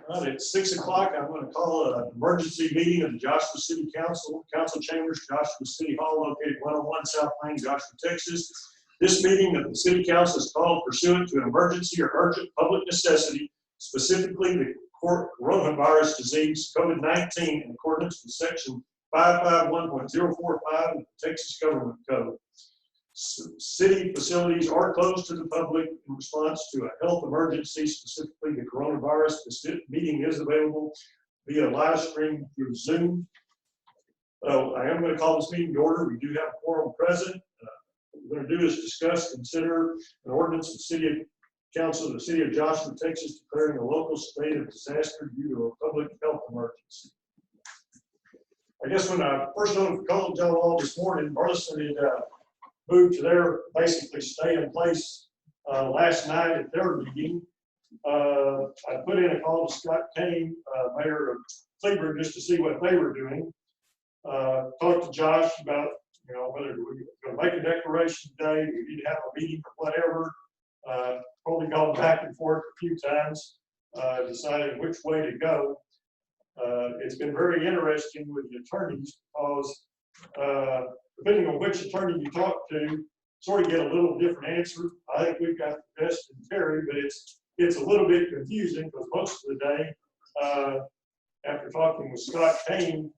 All right, at 6 o'clock, I'm going to call an emergency meeting of the Joshua City Council chambers, Joshua City Hall, located 101 South Main, Joshua, Texas. This meeting of the City Council is called pursuant to an emergency or urgent public necessity, specifically the coronavirus disease, COVID-19, in accordance with Section 551.045 of the Texas Government Code. City facilities are closed to the public in response to a health emergency, specifically the coronavirus. This meeting is available via live stream through Zoom. I am going to call this meeting to order. We do have a quorum present. What we're going to do is discuss, consider an ordinance of the City Council of the City of Joshua, Texas, declaring a local state of disaster due to a public health emergency. I guess when I first called y'all all this morning, Burleson had moved to their basically stay in place last night at their meeting. I put in a call to Scott Kane, Mayor of Cleburne, just to see what they were doing. Talked to Josh about, whether we're going to make a declaration today, we need to have a meeting or whatever. Probably gone back and forth a few times, deciding which way to go. It's been very interesting with the attorneys because depending on which attorney you talk to, sort of get a little different answer. I think we've got the best in Terry, but it's a little bit confusing because most of the day, after talking with Scott Kane,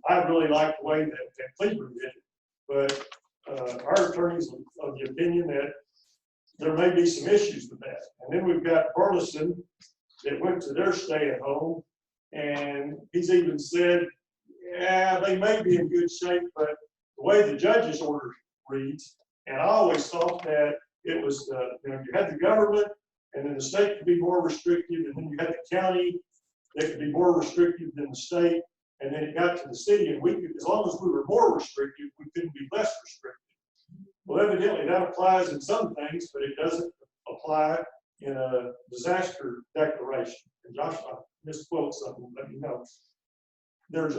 I really like the way that Cleburne did it. But our attorney's of the opinion that there may be some issues with that. And then we've got Burleson that went to their stay at home, and he's even said, yeah, they may be in good shape, but the way the judge's order reads, and I always thought that it was, you had the government, and then the state could be more restrictive, and then you had the county that could be more restrictive than the state, and then it got to the city, and we could, as long as we were more restrictive, we couldn't be less restrictive. Well, evidently that applies in some things, but it doesn't apply in a disaster declaration. And Josh, I misquote something, let me know. There's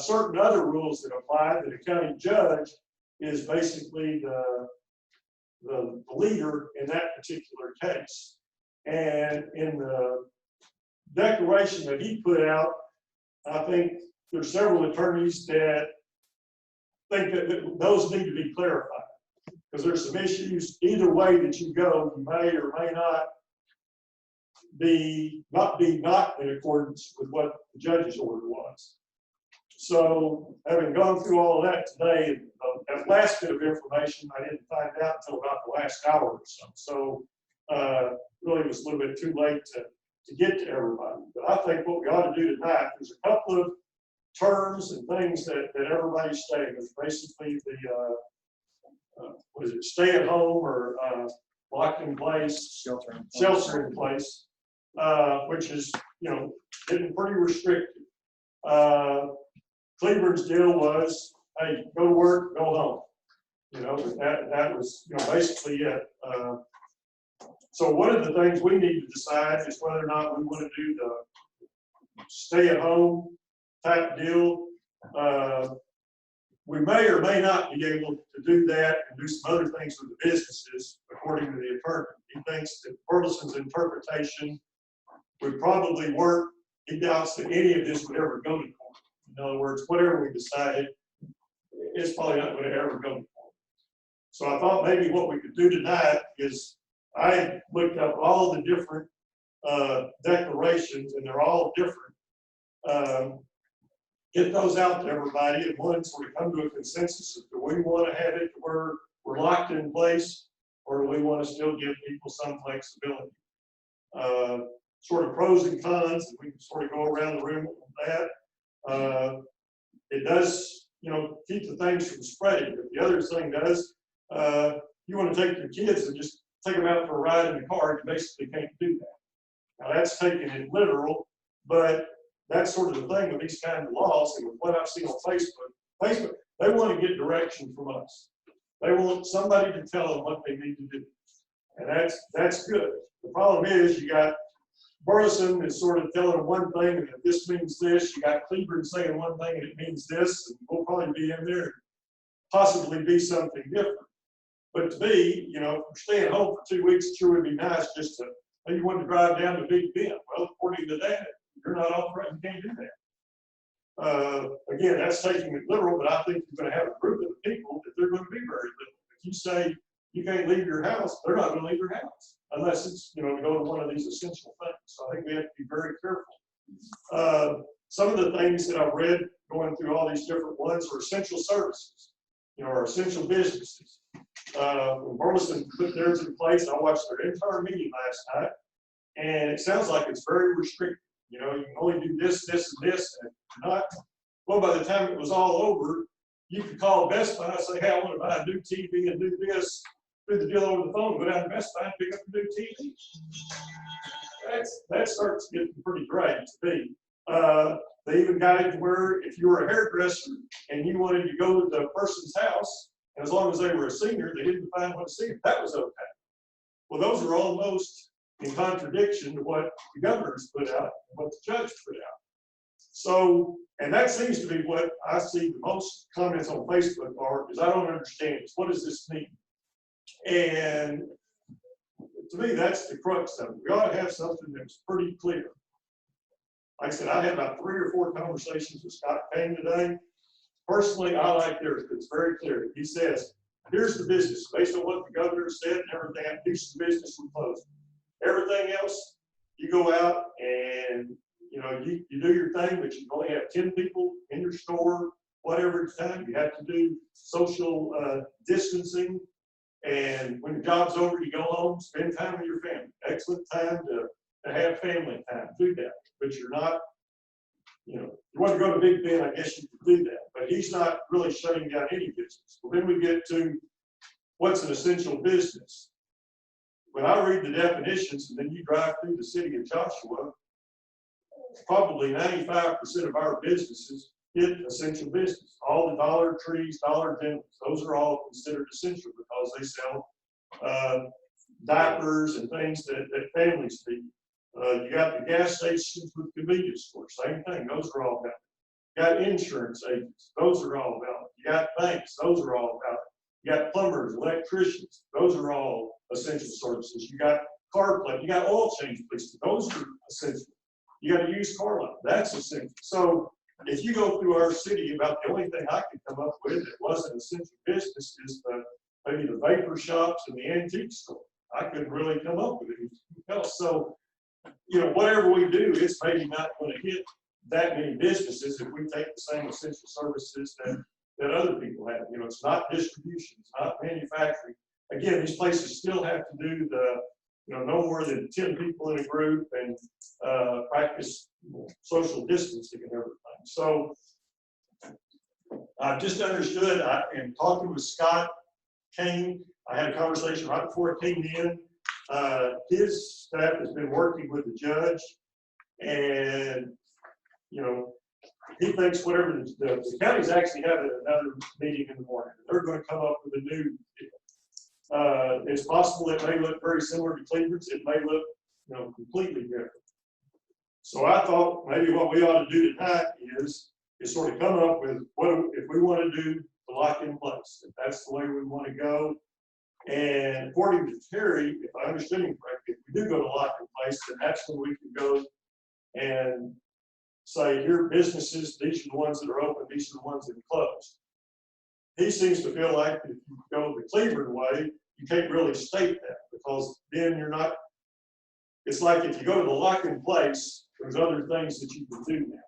certain other rules that apply that a county judge is basically the leader in that particular case. And in the declaration that he put out, I think there's several attorneys that think that those need to be clarified because there's some issues either way that you go, you may or may not be not in accordance with what the judge's order was. So, having gone through all of that today, that last bit of information I didn't find out until about the last hour or so. So, really it was a little bit too late to get to everybody. But I think what we ought to do tonight, there's a couple of terms and things that everybody's saying. There's basically the, what is it, stay at home or locked in place, shelter in place, which is, getting pretty restrictive. Cleburne's deal was, hey, go to work, go home. That was, basically it. So one of the things we need to decide is whether or not we want to do the stay at home type deal. We may or may not be able to do that and do some other things with the businesses, according to the attorney. He thinks that Burleson's interpretation would probably work. He doubts that any of this would ever go to court. In other words, whatever we decided, it's probably not going to ever go to court. So I thought maybe what we could do tonight is I looked up all the different declarations, and they're all different. Get those out to everybody, and one sort of come to a consensus of do we want to have it where we're locked in place, or do we want to still give people some flexibility? Sort of pros and cons, and we can sort of go around the room on that. It does, keep the things from spreading, but the other thing does, you want to take your kids and just take them out for a ride in the car, you basically can't do that. Now that's taking it literal, but that's sort of the thing with these kinds of laws, and with what I've seen on Facebook, they want to get direction from us. They want somebody to tell them what they need to do. And that's good. The problem is you got Burleson is sort of telling them one thing, and if this means this, you got Cleburne saying one thing and it means this, and we'll probably be in there and possibly be something different. But to me, if we're staying home for 2 weeks, it sure would be nice just to Hey, you want to drive down to Big Bend? Well, according to that, you're not authorized, you can't do that. Again, that's taking it literal, but I think you're going to have a group of people that they're going to be very literal. If you say you can't leave your house, they're not going to leave your house unless it's, to go to one of these essential things. So I think we have to be very careful. Some of the things that I've read going through all these different ones are essential services, or essential businesses. When Burleson put theirs in place, I watched their entire meeting last night, and it sounds like it's very restricted. You can only do this, this, and this, and not. Well, by the time it was all over, you could call Best Buy and say, hey, I want to buy a new TV and do this, do the deal over the phone, go down to Best Buy and pick up a new TV. That starts getting pretty great to me. They even got it to where if you were a hairdresser and you wanted to go to the person's house, and as long as they were a senior, they didn't define what a senior, that was okay. Well, those are almost in contradiction to what the governor's put out and what the judge put out. So, and that seems to be what I see the most comments on Facebook are, is I don't understand this. What does this mean? And to me, that's the crux of it. We ought to have something that's pretty clear. Like I said, I had about 3 or 4 conversations with Scott Payne today. Personally, I like theirs, but it's very clear. He says, here's the business, based on what the governor said and everything, here's the business we close. Everything else, you go out and you do your thing, but you only have 10 people in your store, whatever time. You have to do social distancing. And when the job's over, you go home, spend time with your family. Excellent time to have family time. Do that. But you're not, you want to go to Big Ben, I guess you could do that. But he's not really shutting down any business. Well, then we get to what's an essential business. When I read the definitions and then you drive through the city of Joshua, probably 95% of our businesses hit essential business. All the Dollar Trees, Dollar Generals, those are all considered essential because they sell diapers and things that families need. You got the gas stations with convenience stores, same thing, those are all valid. You got insurance agents, those are all valid. You got banks, those are all valid. You got plumbers, electricians, those are all essential services. You got car plate, you got oil change places, those are essential. You got a used car lot, that's essential. So if you go through our city, about the only thing I could come up with that wasn't essential business is maybe the vapor shops and the antique store. I couldn't really come up with anything else. So, whatever we do, it's maybe not going to hit that many businesses if we take the same essential services that other people have. It's not distribution, it's not manufacturing. Again, these places still have to do no more than 10 people in a group and practice social distancing and everything. So I've just understood, in talking with Scott Kane, I had a conversation right before it came in. His staff has been working with the judge, and he thinks whatever the county's actually having another meeting in the morning. They're going to come up with a new deal. It's possible it may look very similar to Cleveland's. It may look completely different. So I thought maybe what we ought to do tonight is sort of come up with what if we want to do the lock in place, if that's the way we want to go. And according to Terry, if I understand him correctly, if we do go to lock in place, then that's when we can go and say, here are businesses, these are the ones that are open, these are the ones that are closed. He seems to feel like if you go the Cleveland way, you can't really state that because then you're not, it's like if you go to the lock in place, there's other things that you can do now.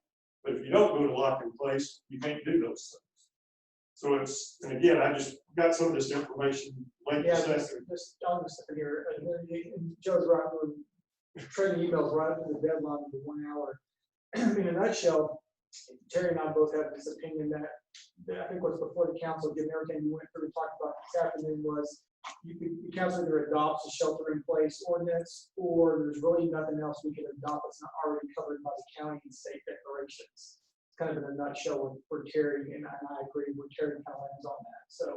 But if you don't go to lock in place, you can't do those things. So and again, I just got some of this information late this afternoon. I'll just sit here. Joe's right. We're trading emails right up to the deadline of the 1 hour. In a nutshell, Terry and I both have this opinion that I think what's before the council, given everything we went through and talked about this afternoon, was the council either adopts a shelter-in-place ordinance, or there's really nothing else we can adopt that's not already covered by the county and state declarations. It's kind of in a nutshell where Terry and I agree where Terry kind of lands on that. So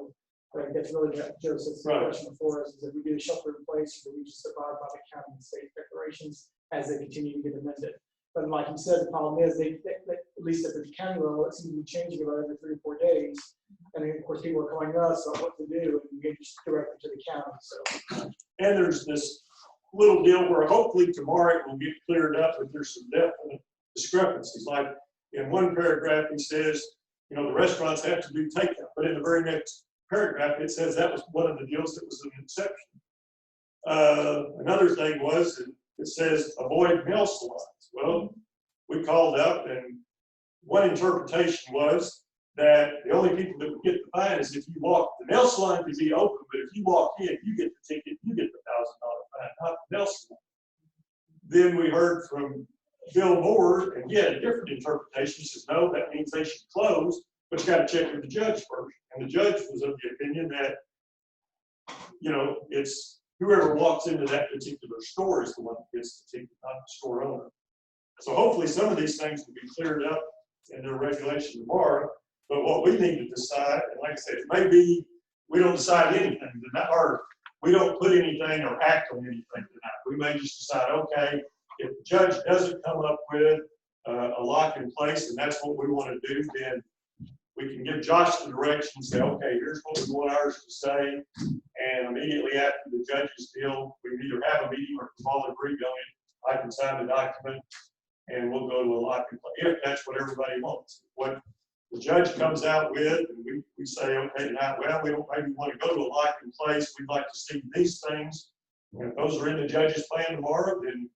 I think that's really what Joseph's question before us, is if we do a shelter-in-place, or do we just abide by the county and state declarations as they continue to get amended? But like you said, the problem is they at least at the county level, it seems to be changing about every 3 or 4 days. And then, of course, people are calling us on what to do, and we get just directed to the county. So, and there's this, little deal where hopefully tomorrow it will get cleared up, but there's some definite discrepancies. Like in one paragraph, he says, you know, the restaurants have to do takeout, but in the very next paragraph, it says that was one of the deals that was an exception. Another thing was, it says avoid nail salons. Well, we called up, and one interpretation was that the only people that would get the fine is if you walk. The nail salon could be open, but if you walk in, you get the ticket, you get the $1,000 fine, not the nail salon. Then we heard from Bill Moore, and he had a different interpretation. He says, no, that means they should close, but you got to check with the judge first. And the judge was of the opinion that, you know, it's whoever walks into that particular store is the one that gets the ticket, not the store owner. So hopefully some of these things will be cleared up in their regulation tomorrow. But what we need to decide, and like I said, it may be we don't decide anything tonight, or we don't put anything or act on anything tonight. We may just decide, okay, if the judge doesn't come up with a lock in place, and that's what we want to do, then we can give Josh the direction and say, okay, here's what we want ours to say. And immediately after the judge's deal, we either have a meeting or we've all agreed on it. I can sign the document and we'll go to a lock in place, if that's what everybody wants. What the judge comes out with, and we say, okay, tonight, well, we don't maybe want to go to a lock in place. We'd like to see these things. And if those are in the judge's plan tomorrow, then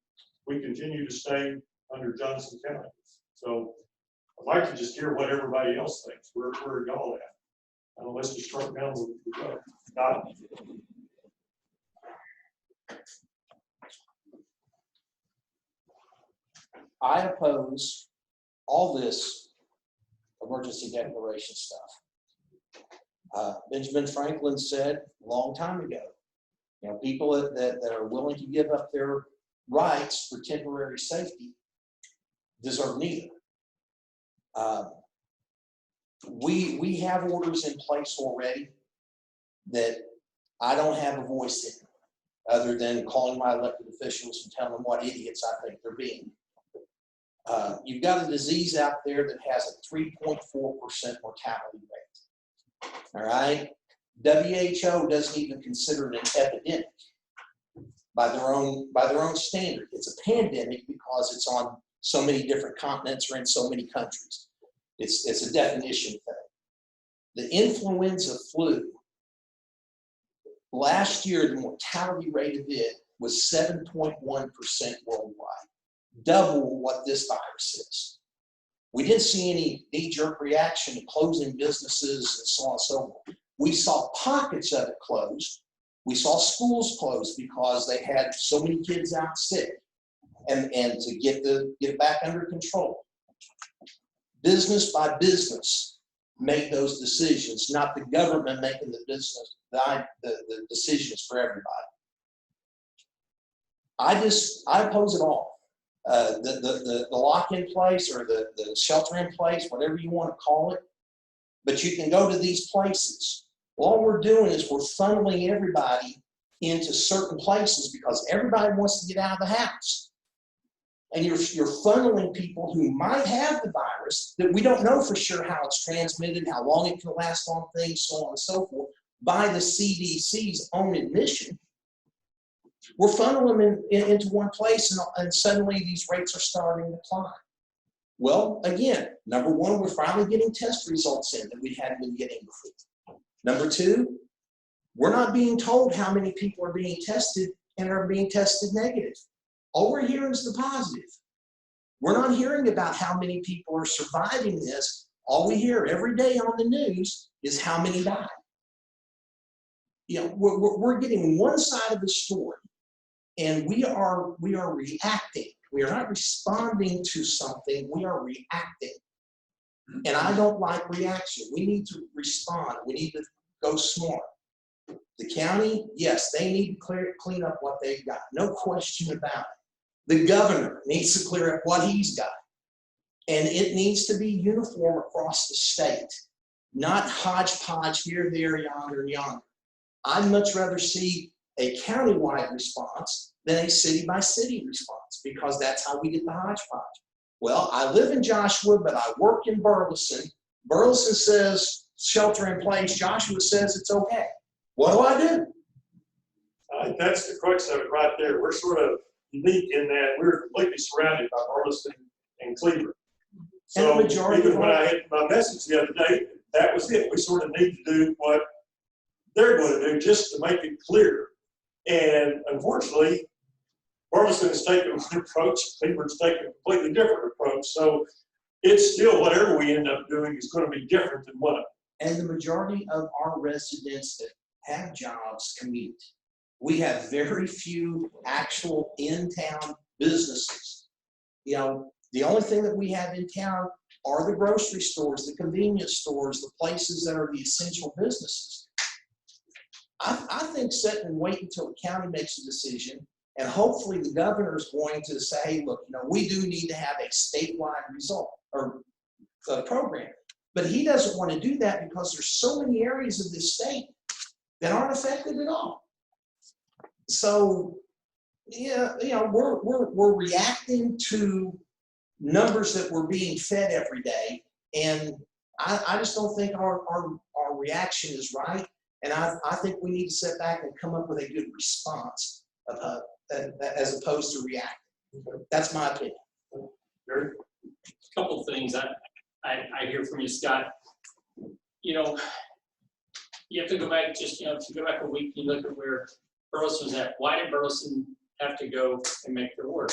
we continue to stay under Johnson County. So I'd like to just hear what everybody else thinks. Where are y'all at? Let's just start down with the road. Got it? I oppose all this emergency declaration stuff. Benjamin Franklin said a long time ago, you know, people that are willing to give up their rights for temporary safety deserve neither. We have orders in place already that I don't have a voice in, other than calling my elected officials and telling them what idiots I think they're being. You've got a disease out there that has a 3.4% mortality rate. All right, WHO doesn't even consider it an epidemic by their own standard. It's a pandemic because it's on so many different continents or in so many countries. It's a definition thing. The influenza flu, last year the mortality rate of it was 7.1% worldwide, double what this virus is. We didn't see any knee-jerk reaction to closing businesses and so on and so forth. We saw pockets of it closed. We saw schools closed because they had so many kids out sick, and to get it back under control. Business by business made those decisions, not the government making the decisions for everybody. I oppose it all. The lock in place or the shelter in place, whatever you want to call it, but you can go to these places. All we're doing is we're funneling everybody into certain places because everybody wants to get out of the house. And you're funneling people who might have the virus that we don't know for sure how it's transmitted, how long it can last on things, so on and so forth, by the CDC's own admission. We're funneling them into one place, and suddenly these rates are starting to climb. Well, again, number one, we're finally getting test results in that we hadn't been getting before. Number two, we're not being told how many people are being tested and are being tested negative. All we're hearing is the positive. We're not hearing about how many people are surviving this. All we hear every day on the news is how many died. You know, we're getting one side of the story, and we are reacting. We are not responding to something. We are reacting. And I don't like reaction. We need to respond. We need to go smart. The county, yes, they need to clean up what they've got. No question about it. The governor needs to clear up what he's got. And it needs to be uniform across the state, not hodgepodge here, there, yonder, and yonder. I'd much rather see a countywide response than a city-by-city response, because that's how we get the hodgepodge. Well, I live in Joshua, but I work in Burleson. Burleson says shelter in place. Joshua says it's okay. What do? That's the crux of it right there. We're sort of unique in that we're completely surrounded by Burleson and Cleveland. So majority even of when our- I had my message the other day, that was it. We sort of need to do what they're going to do just to make it clear. And unfortunately, Burleson has taken one approach, Cleveland's taken a completely different approach. So it's still whatever we end up doing is going to be different than what. And the majority of our residents that have jobs commute. We have very few actual in-town businesses. You know, the only thing that we have in town are the grocery stores, the convenience stores, the places that are the essential businesses. I think sitting and waiting until the county makes a decision, and hopefully the governor is going to say, hey, look, you know, we do need to have a statewide result or program. But he doesn't want to do that because there's so many areas of this state that aren't affected at all. So, yeah, you know, we're reacting to numbers that we're being fed every day, and I just don't think our reaction is right. And I think we need to sit back and come up with a good response as opposed to reacting. That's my opinion. Gary? A couple of things I hear from you, Scott. You know, you have to go back just, you know, if you go back a week, you look at where Burleson was at. Why did Burleson have to go and make their work?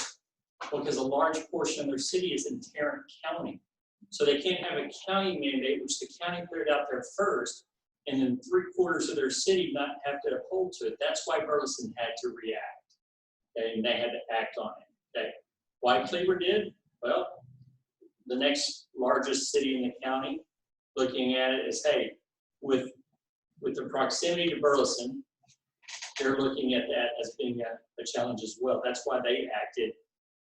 Well, because a large portion of their city is in Tarrant County. So they can't have a county mandate, which the county cleared out there first, and then 3/4 of their city not have to uphold to it. That's why Burleson had to react. And they had to act on it. Okay. Why Cleveland did? Well, the next largest city in the county, looking at it as, hey, with the proximity to Burleson, they're looking at that as being a challenge as well. That's why they acted,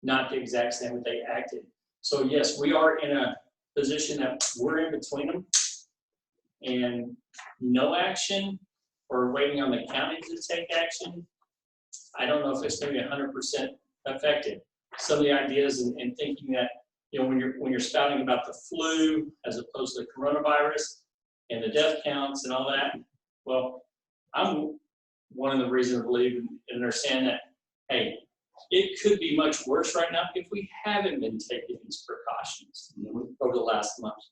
not the exact same way they acted. So yes, we are in a position that we're in between them, and no action or waiting on the county to take action. I don't know if it's going to be 100% effective. Some of the ideas and thinking that, you know, when you're spouting about the flu as opposed to coronavirus and the death counts and all that, well, I'm one of the reasons I believe and understand that, hey, it could be much worse right now if we haven't been taking these precautions over the last month.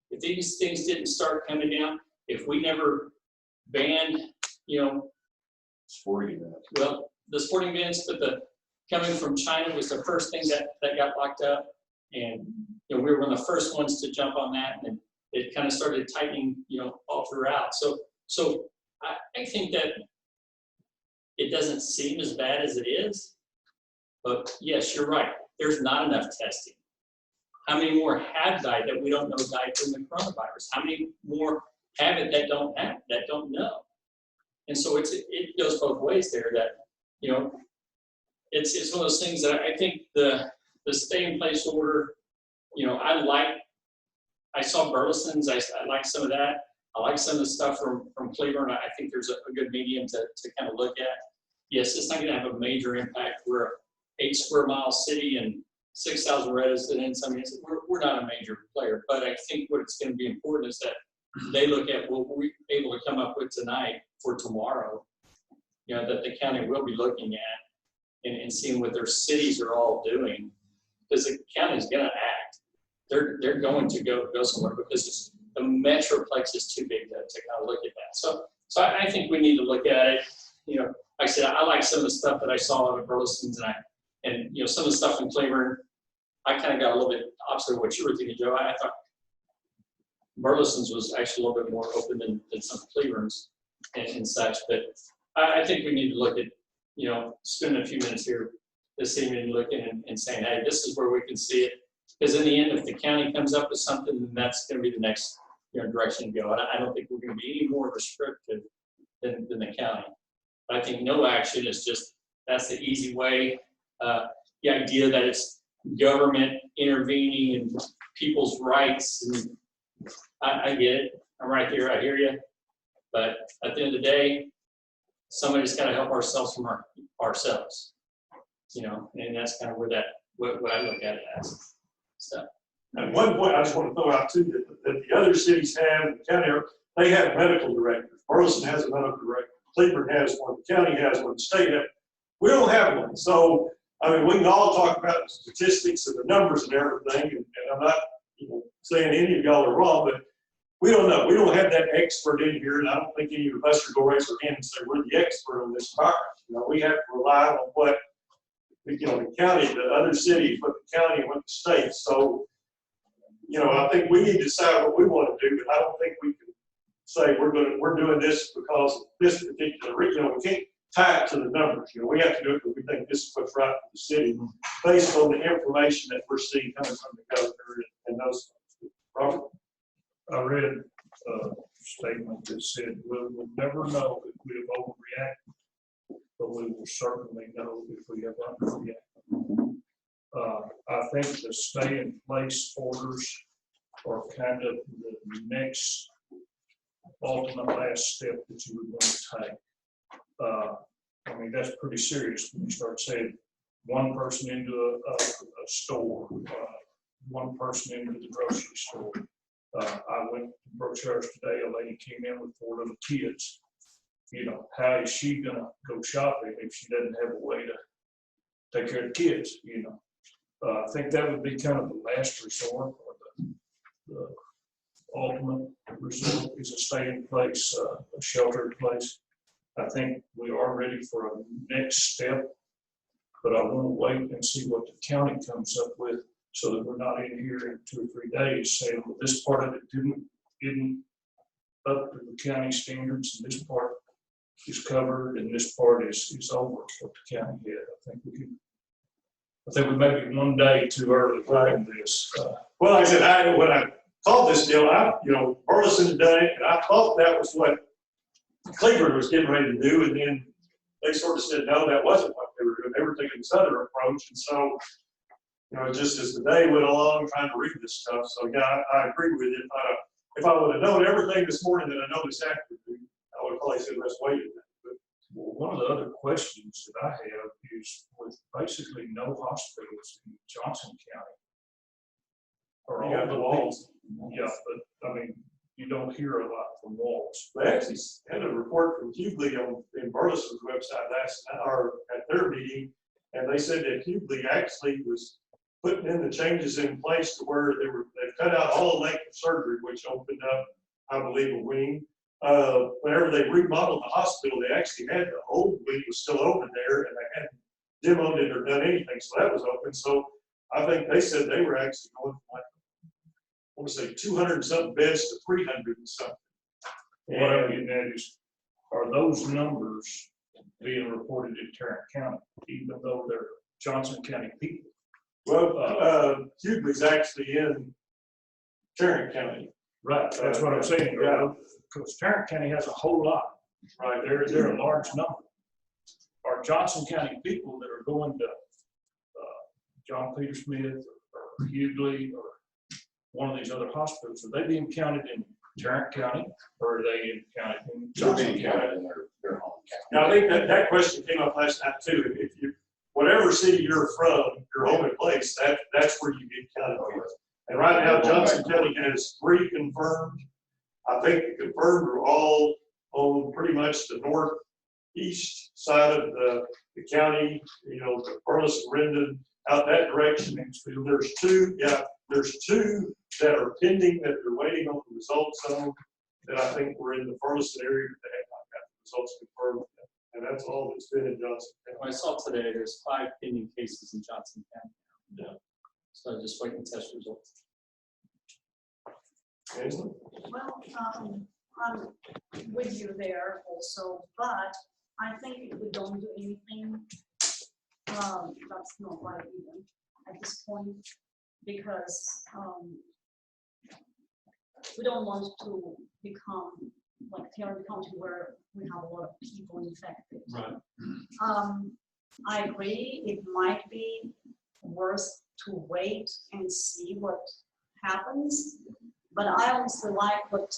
If these things didn't start coming down, if we never banned, you know, Sporting events. well, the sporting events, but the coming from China was the first thing that got locked up. And, you know, we were one of the first ones to jump on that, and it kind of started tightening, you know, all throughout. So I think that it doesn't seem as bad as it is, but yes, you're right. There's not enough testing. How many more have died that we don't know died from the coronavirus? How many more have it that don't know? And so it goes both ways there that, you know, it's one of those things that I think the stay in place order, you know, I saw Burleson's, I like some of that. I like some of the stuff from Cleveland. I think there's a good medium to kind of look at. Yes, it's not going to have a major impact. We're an 8 square mile city and 6,000 residents. I mean, we're not a major player, but I think what it's going to be important is that they look at what we're able to come up with tonight for tomorrow, you know, that the county will be looking at and seeing what their cities are all doing, because the county's going to act. They're going to go somewhere because the metroplex is too big to kind of look at that. So I think we need to look at it. You know, like I said, I like some of the stuff that I saw out of Burleson's, and you know, some of the stuff in Cleveland, I kind of got a little bit opposite of what you were thinking, Joe. I thought Burleson's was actually a little bit more open than some of Cleveland's and such. But I think we need to look at, you know, spending a few minutes here this evening looking and saying, hey, this is where we can see it. Because in the end, if the county comes up with something, then that's going to be the next, you know, direction to go. And I don't think we're going to be any more restrictive than the county. But I think no action is just, that's the easy way. The idea that it's government intervening in people's rights, and I get it. I'm right here. I hear you. But at the end of the day, somebody's got to help ourselves from ourselves, you know, and that's kind of where what I look at it as. So. And one point I just want to throw out too, that the other cities have, the county, they have medical directors. Burleson has a medical director. Cleveland has one, the county has one, the state has. We don't have one. So, I mean, we can all talk about statistics and the numbers and everything, and I'm not, saying any of y'all are wrong, but we don't know. We don't have that expert in here, and I don't think any of us are going to raise our hand and say we're the expert on this environment. We have to rely on what, the county, the other cities, what the county and what the state. So, I think we need to decide what we want to do, but I don't think we can say we're doing this because of this particular, we can't tie it to the numbers. We have to do it because we think this is what's right for the city, based on the information that we're seeing coming from the governor and those. Robert? I read a statement that said, we'll never know if we have overreacted, but we will certainly know if we have underreacted. I think the stay in place orders are kind of the next ultimate last step that you would want to take. I mean, that's pretty serious when you start saying one person into a store, one person into the grocery store. I went to Brookshire's today, a lady came in with 4 little kids. How is she gonna go shopping if she doesn't have a way to take care of the kids, I think that would be kind of the last resort, or the ultimate resort is a stay in place, a sheltered place. I think we are ready for a next step, but I want to wait and see what the county comes up with, so that we're not in here in 2 or 3 days saying, well, this part of it didn't up to the county standards, and this part is covered, and this part is over what the county did. I think we may be 1 day too early on this. Well, like I said, when I called this deal, Burleson had done it, and I thought that was what Cleveland was getting ready to do, and then they sort of said, no, that wasn't what they were doing. They were taking this other approach, and so, just as the day went along, trying to read this stuff. So yeah, I agree with you. If I would have known everything this morning that I know this afternoon, I would have probably said, let's wait a minute. Well, one of the other questions that I have is, with basically no hospitals in Johnson County, are all the walls? Yeah, but I mean, you don't hear a lot from Walls. They actually had a report from Hughley in Burleson's website at their meeting, and they said that Hughley actually was putting in the changes in place to where they've cut out all elective surgery, which opened up, I believe, a wing. Whenever they remodeled the hospital, they actually had the old wing was still open there, and they hadn't demoed it or done anything, so that was open. So I think they said they were actually going from, like, I want to say 200 and something beds to 300 and something. What I'm getting at is, are those numbers being reported in Tarrant County, even though they're Johnson County people? Well, Hughley's actually in Tarrant County. Right, that's what I'm saying. Yeah. Because Tarrant County has a whole lot. Right, they're a large number. Are Johnson County people that are going to John Peter Smith or Hughley or one of these other hospitals, are they being counted in Tarrant County, or are they counted in Johnson County? Counted in their home county. Now, I think that question came up last night too. If you, whatever city you're from, your home and place, that's where you get counted with. And right now, Johnson County has 3 confirmed. I think the confirmed are all on pretty much the northeast side of the county, the Burleson, Rendon, out that direction. There's two that are pending that they're waiting on the results on, that I think were in the Burleson area that have not got the results confirmed. And that's all that's been in Johnson County. I saw today there's 5 pending cases in Johnson County. Yeah. So just waiting test results. Angela? Well, I'm with you there also, but I think if we don't do anything, that's not right even at this point, because we don't want to become like Tarrant County where we have a lot of people infected. Right. I agree, it might be worth to wait and see what happens. But I also like what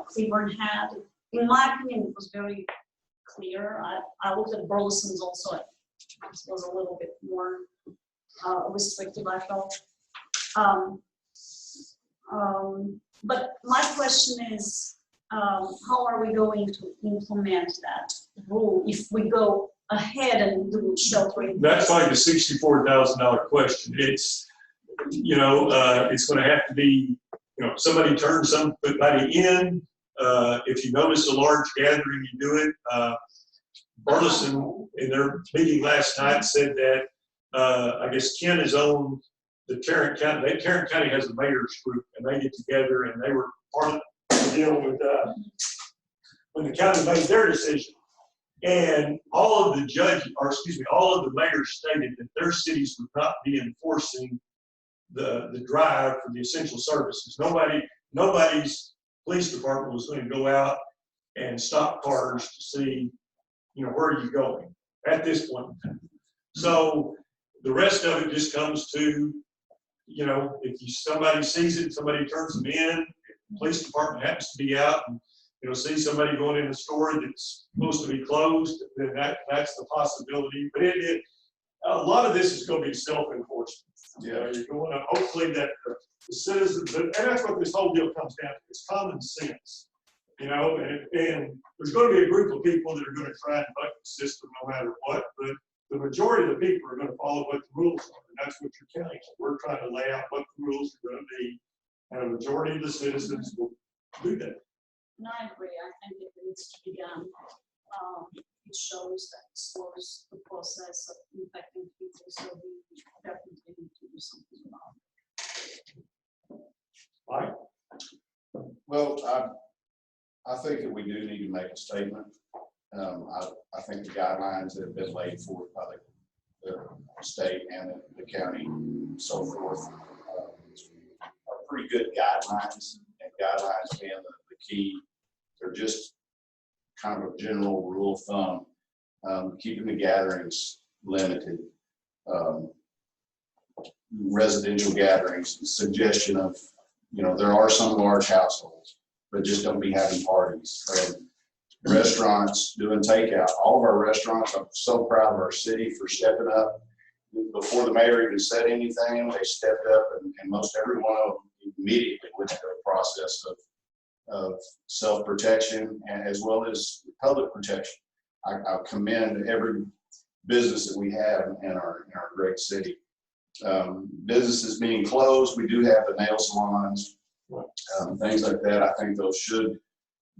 Cleveland had. In my opinion, it was very clear. I looked at Burleson's also. It was a little bit more restrictive, I felt. But my question is, how are we going to implement that? rule if we go ahead and do sheltering? That's like the $64,000 question. It's, it's gonna have to be, somebody turns somebody in. If you notice a large gathering, you do it. Burleson, in their meeting last night, said that, I guess Ken has owned the Tarrant County. Tarrant County has a mayor's group, and they get together, and they were part of the deal with, when the county made their decision. And all of the mayors stated that their cities would not be enforcing the drive for the essential services. Nobody's police department was going to go out and stop cars to see, where are you going at this point in time. So the rest of it just comes to, if somebody sees it, somebody turns them in, the police department happens to be out and, see somebody going in a store that's supposed to be closed, then that's the possibility. But a lot of this is going to be self-enforcement. You're going to hopefully that the citizens, and that's what this whole deal comes down to. It's common sense, and there's going to be a group of people that are going to try and buck the system no matter what, but the majority of the people are going to follow what the rules are, and that's what you're telling us. We're trying to lay out what the rules are going to be, and a majority of the citizens will do that. No, I agree. I think it needs to be done. It shows that it slows the process of infecting people, so we definitely need to do something about it. Mike? Well, I think that we do need to make a statement. I think the guidelines that have been laid forth by the state and the county and so forth are pretty good guidelines, and guidelines being the key. They're just kind of a general rule of thumb, keeping the gatherings limited. Residential gatherings, suggestion of, there are some large households, but just don't be having parties. Restaurants doing takeout. All of our restaurants, I'm so proud of our city for stepping up. Before the mayor even said anything, they stepped up, and most every one of them immediately went into a process of self-protection and as well as public protection. I commend every business that we have in our great city. Businesses being closed, we do have the nail salons, things like that. I think those should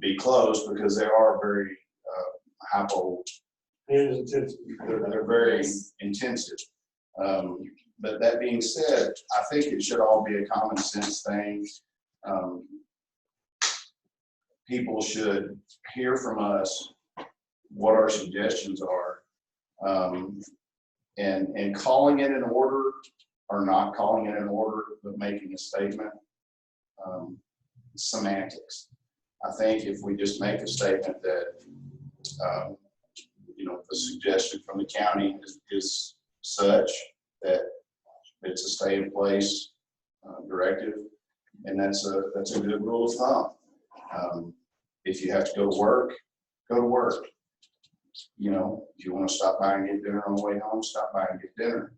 be closed because they are very hypo. They're very intensive. But that being said, I think it should all be a common sense thing. People should hear from us what our suggestions are, and calling it an order or not calling it an order, but making a statement. Semantics. I think if we just make a statement that, the suggestion from the county is such that it's a stay in place directive, and that's a good rule of thumb. If you have to go to work, go to work. If you want to stop by and get dinner on the way home, stop by and get dinner.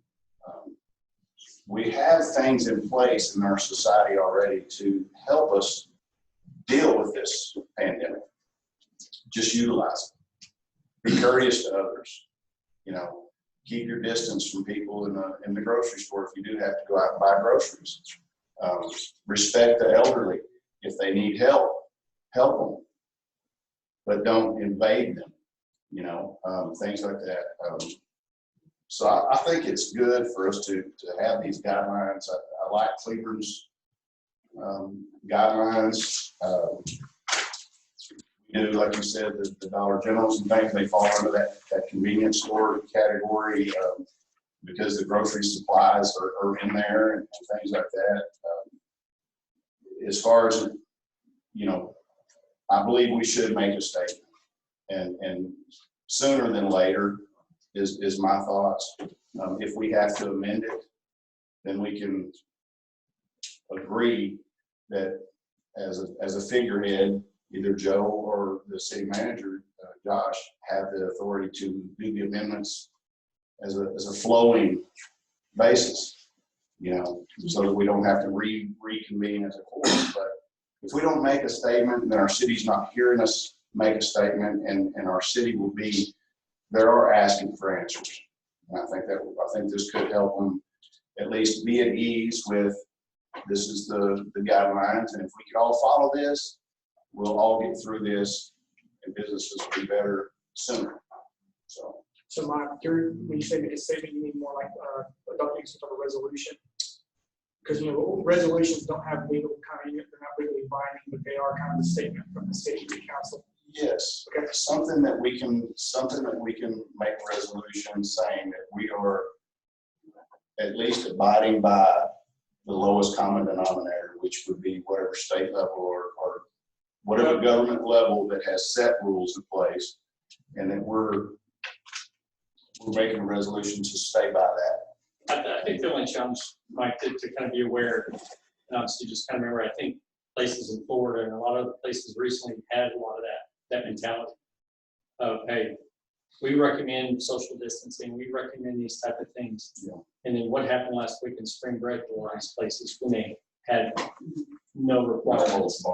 We have things in place in our society already to help us deal with this pandemic. Just utilize it. Be courteous to others. Keep your distance from people in the grocery store if you do have to go out and buy groceries. Respect the elderly. If they need help, help them. But don't invade them, things like that. So I think it's good for us to have these guidelines. I like Cleveland's guidelines. Like you said, the Dollar Generals and things, they fall under that convenience store category because the grocery supplies are in there and things like that. As far as, I believe we should make a statement, and sooner than later is my thoughts. If we have to amend it, then we can agree that as a figurehead, either Joe or the city manager, Josh, have the authority to do the amendments as a flowing basis, so that we don't have to reconvene as a court. But if we don't make a statement, then our city's not hearing us make a statement, and our city will be, they're asking for answers. And I think this could help them at least be at ease with, this is the guidelines, and if we could all follow this, we'll all get through this, and businesses will be better sooner. So when you say make a statement, you mean more like adopting some sort of resolution? Because, resolutions don't have legal kind of, they're not legally binding, but they are kind of a statement from the city council. Yes, Okay. something that we can make a resolution saying that we are at least abiding by the lowest common denominator, which would be whatever state level or whatever government level that has set rules in place, and that we're making a resolution to stay by that. I think the only challenge, Mike, to kind of be aware, and obviously just kind of remember, I think places in Florida and a lot of other places recently had a lot of that mentality of, hey, we recommend social distancing, we recommend these type of things. Yeah. And then what happened last week in spring break in a lot of these places when they had no requirements?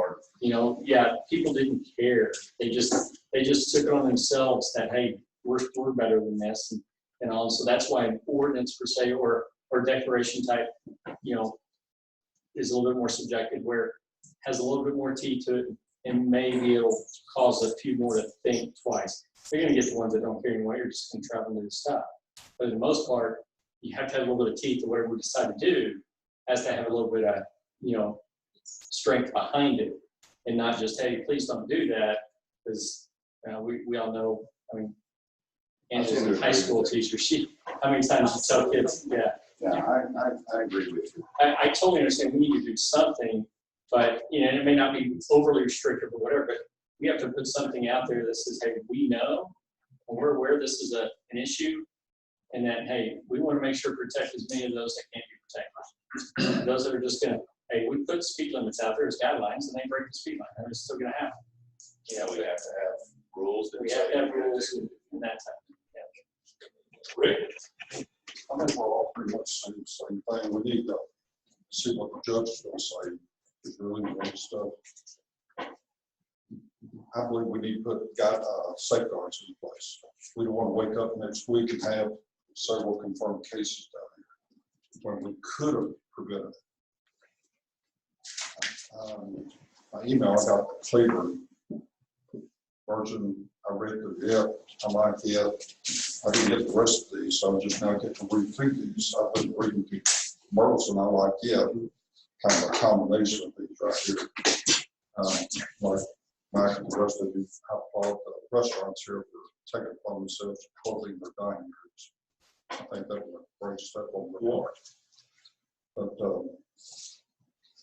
People didn't care. They just took it on themselves that, hey, we're better than this, and all. So that's why an ordinance per se or declaration type, is a little bit more subjective, where it has a little bit more teeth to it, and maybe it'll cause a few more to think twice. You're going to get the ones that don't care anyway. You're just going to travel into the stuff. But for the most part, you have to have a little bit of teeth to whatever we decide to do. Has to have a little bit of, strength behind it, and not just, hey, please don't do that, because we all know. I mean, Angela's a high school teacher. How many times you tell kids, yeah. Yeah, I agree with you. I totally understand we need to do something, but it may not be overly restrictive or whatever, but we have to put something out there that says, hey, we know, and we're aware this is an issue, and that, hey, we want to make sure to protect as many of those that can't be protected. Those that are just going to, hey, we put speed limits out there as guidelines, and they break the speed line, and it's still going to happen. Yeah, we have to have rules. We have to have rules and that type. Rick? I think we're all pretty much saying the same thing. We need to see what the judge is going to say. If really want stuff. I believe we need to put safeguards in place. We don't want to wake up next week and have several confirmed cases down here when we could have prevented it. My email I got the Cleveland version. I read the I like it. I didn't get the rest of these, so I'm just now getting to read through these. I've been reading the Merles, and I like kind of a combination of these right here. Like Mike and the rest of you have applauded the restaurants here for taking upon themselves clothing their dining rooms. I think that was a great step on the part. But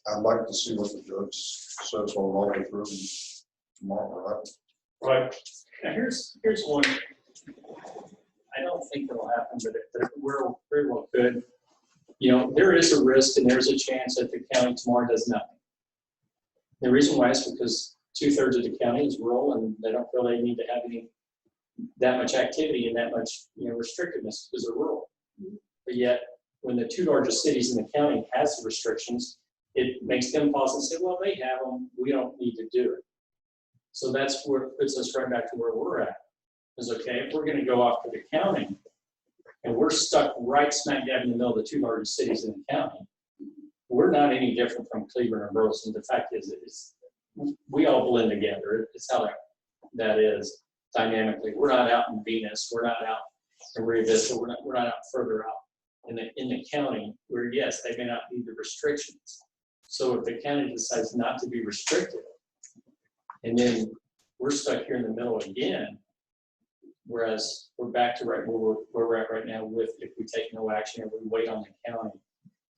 I'd like to see what the judge says on all the room tomorrow, right? Right. Now here's one. I don't think it'll happen, but we're very well could. There is a risk and there's a chance that the county tomorrow does nothing. The reason why is because 2/3 of the county is rural, and they don't feel they need to have that much activity and that much restrictiveness because they're rural. But yet, when the 2 largest cities in the county has the restrictions, it makes them pause and say, well, they have them, we don't need to do it. So that's where it puts us right back to where we're at. Is okay, if we're going to go off to the county, and we're stuck right smack dab in the middle of the 2 largest cities in the county, we're not any different from Cleveland or Burleson. The fact is, we all blend together. It's how that is dynamically. We're not out in Venus. We're not out in Rio Vista. We're not out further out in the county where, yes, they may not need the restrictions. So if the county decides not to be restricted, and then we're stuck here in the middle again, whereas we're back to right where we're at right now with if we take no action or we wait on the county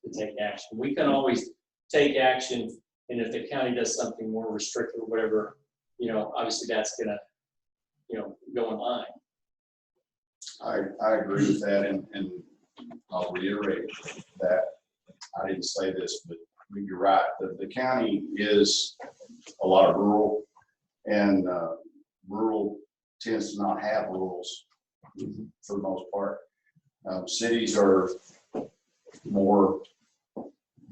to take action. We can always take action, and if the county does something more restrictive or whatever, obviously that's gonna, go in line. I agree with that, and I'll reiterate that. I didn't say this, but you're right. The county is a lot of rural, and rural tends to not have rules for the most part. Cities are more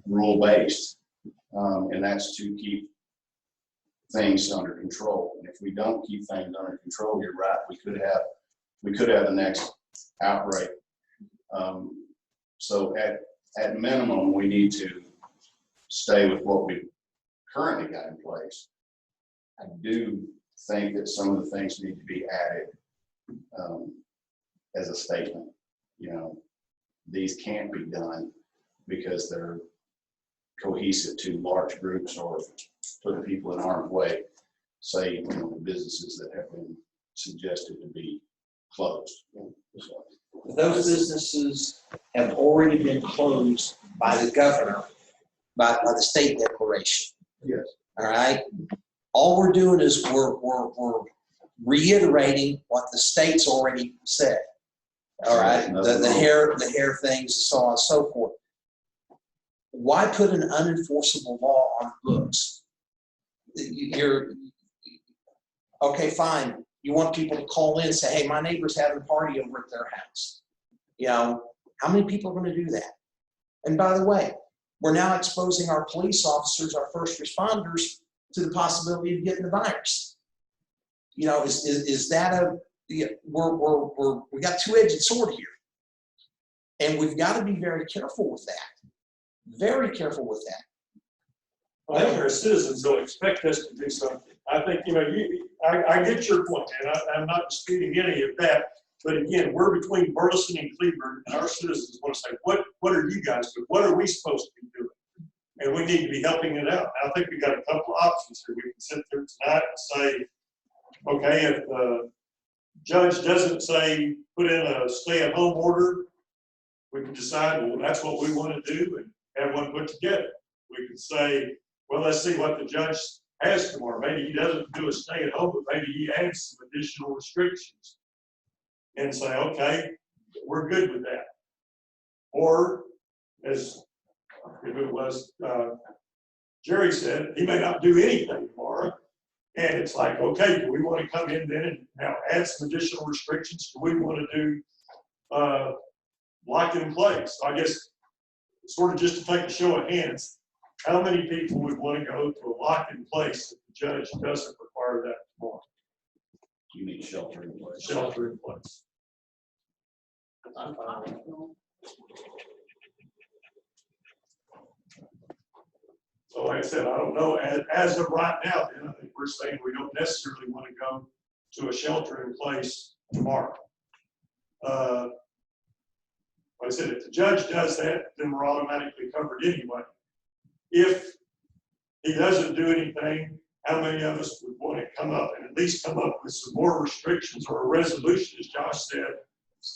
rural based, and that's to keep things under control. And if we don't keep things under control, you're right, we could have the next outbreak. So at minimum, we need to stay with what we've currently got in place. I do think that some of the things need to be added as a statement. You know, these can't be done because they're cohesive to large groups or put people in harm's way. Say, you know, businesses that have been suggested to be closed. So, Those businesses have already been closed by the governor, by the state declaration. Yes. All right? All we're doing is we're reiterating what the state's already said. All right? The hair things, so on and so forth. Why put an unenforceable law on the books? Okay, fine. You want people to call in and say, hey, my neighbor's having a party over at their house. You know, how many people are going to do that? And by the way, we're now exposing our police officers, our first responders, to the possibility of getting the virus. You know, is that we got two-edged sword here. And we've got to be very careful with that. Very careful with that. I think our citizens don't expect us to do something. I think, you know, I get your point, and I'm not disputing any of that. But again, we're between Burleson and Cleburne, and our citizens want to say, what are you guys doing? What are we supposed to be doing? And we need to be helping it out. I think we've got a couple of options here. We can sit there tonight and say, okay, if the judge doesn't say put in a stay-at-home order, we can decide, well, that's what we want to do and have one put together. We can say, well, let's see what the judge has tomorrow. Maybe he doesn't do a stay-at-home, but maybe he adds some additional restrictions and say, okay, we're good with that. Or, as if it was Jerry said, he may not do anything tomorrow. And it's like, okay, do we want to come in then and now add some additional restrictions? Do we want to do lock it in place? So I guess sort of just to take a show of hands, how many people would want to go to a lock in place if the judge doesn't require that tomorrow? you need shelter in place. Shelter in place. I'm fine with it. So like I said, I don't know, as of right now, then I think we're saying we don't necessarily want to go to a shelter in place tomorrow. Like I said, if the judge does that, then we're automatically covered anyway. If he doesn't do anything, how many of us would want to come up and at least come up with some more restrictions or a resolution, as Josh said,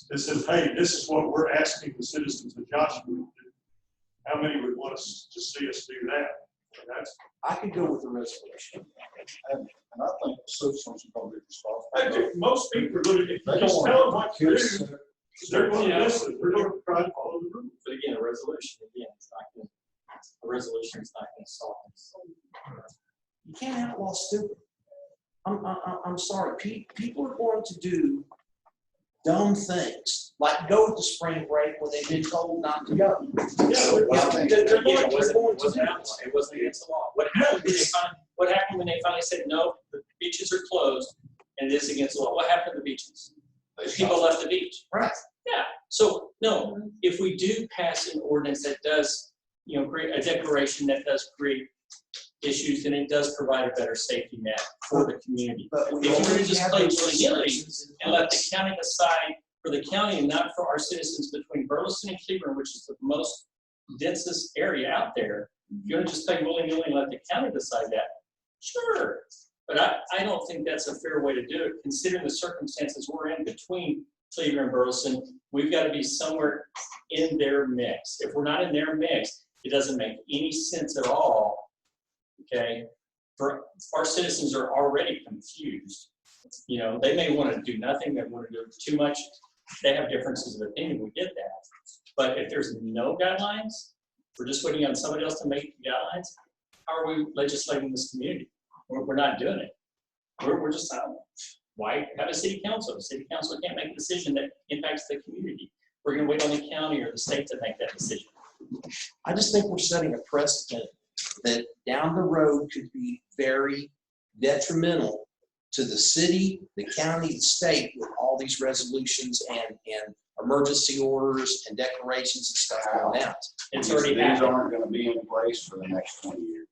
that says, hey, this is what we're asking the citizens of Joshua to do. How many would want us to see us do that? And that's, I could go with the resolution. And I think the citizens are going to be responsible. I think most people are going to, if you just tell them what to do, they're going to listen. They're going to try to follow the rules. But again, a resolution, it's not going to, a resolution is not going to solve it. You can't outlaw stupid. I'm sorry. People are going to do dumb things, like go to spring break when they've been told not to go. Yeah, They're going It to wasn't do this. outlawed. It wasn't against the law. What happened when they finally said, no, the beaches are closed and it is against the law? What happened to the beaches? People left the beach. Right. Yeah, so no, if we do pass an ordinance that does, create a declaration that does create issues, then it does provide a better safety net for the community. But we If you already just have play those willy-nilly restrictions in and let the place. county decide for the county and not for our citizens between Burleson and Cleburne, which is the most densest area out there, if you're gonna just play willy-nilly and let the county decide that, sure. But I don't think that's a fair way to do it, considering the circumstances we're in between Cleburne and Burleson. We've got to be somewhere in their mix. If we're not in their mix, it doesn't make any sense at all, okay? For our citizens are already confused. They may want to do nothing, they want to do too much. They have differences of opinion, we get that. But if there's no guidelines, we're just waiting on somebody else to make guidelines, how are we legislating this community? We're not doing it. We're just silent. Why have a city council? The city council can't make a decision that impacts the community. We're going to wait on the county or the state to make that decision. I just think we're setting a precedent that down the road could be very detrimental to the city, the county, the state with all these resolutions and emergency orders and declarations and stuff going out. It's already These happened. aren't gonna be in place for the next 20 years.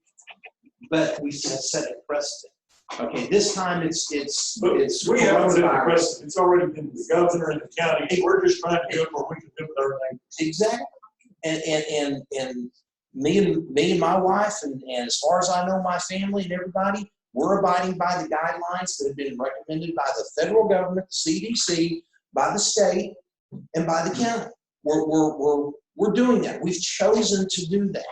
But we set a precedent. Okay, this time it's But we haven't set the coronavirus. precedent. It's already been the governor and the county. We're just trying to do it where we can do it with everything. Exactly. And me and my wife, and as far as I know, my family and everybody, we're abiding by the guidelines that have been recommended by the federal government, the CDC, by the state, and by the county. We're doing that. We've chosen to do that.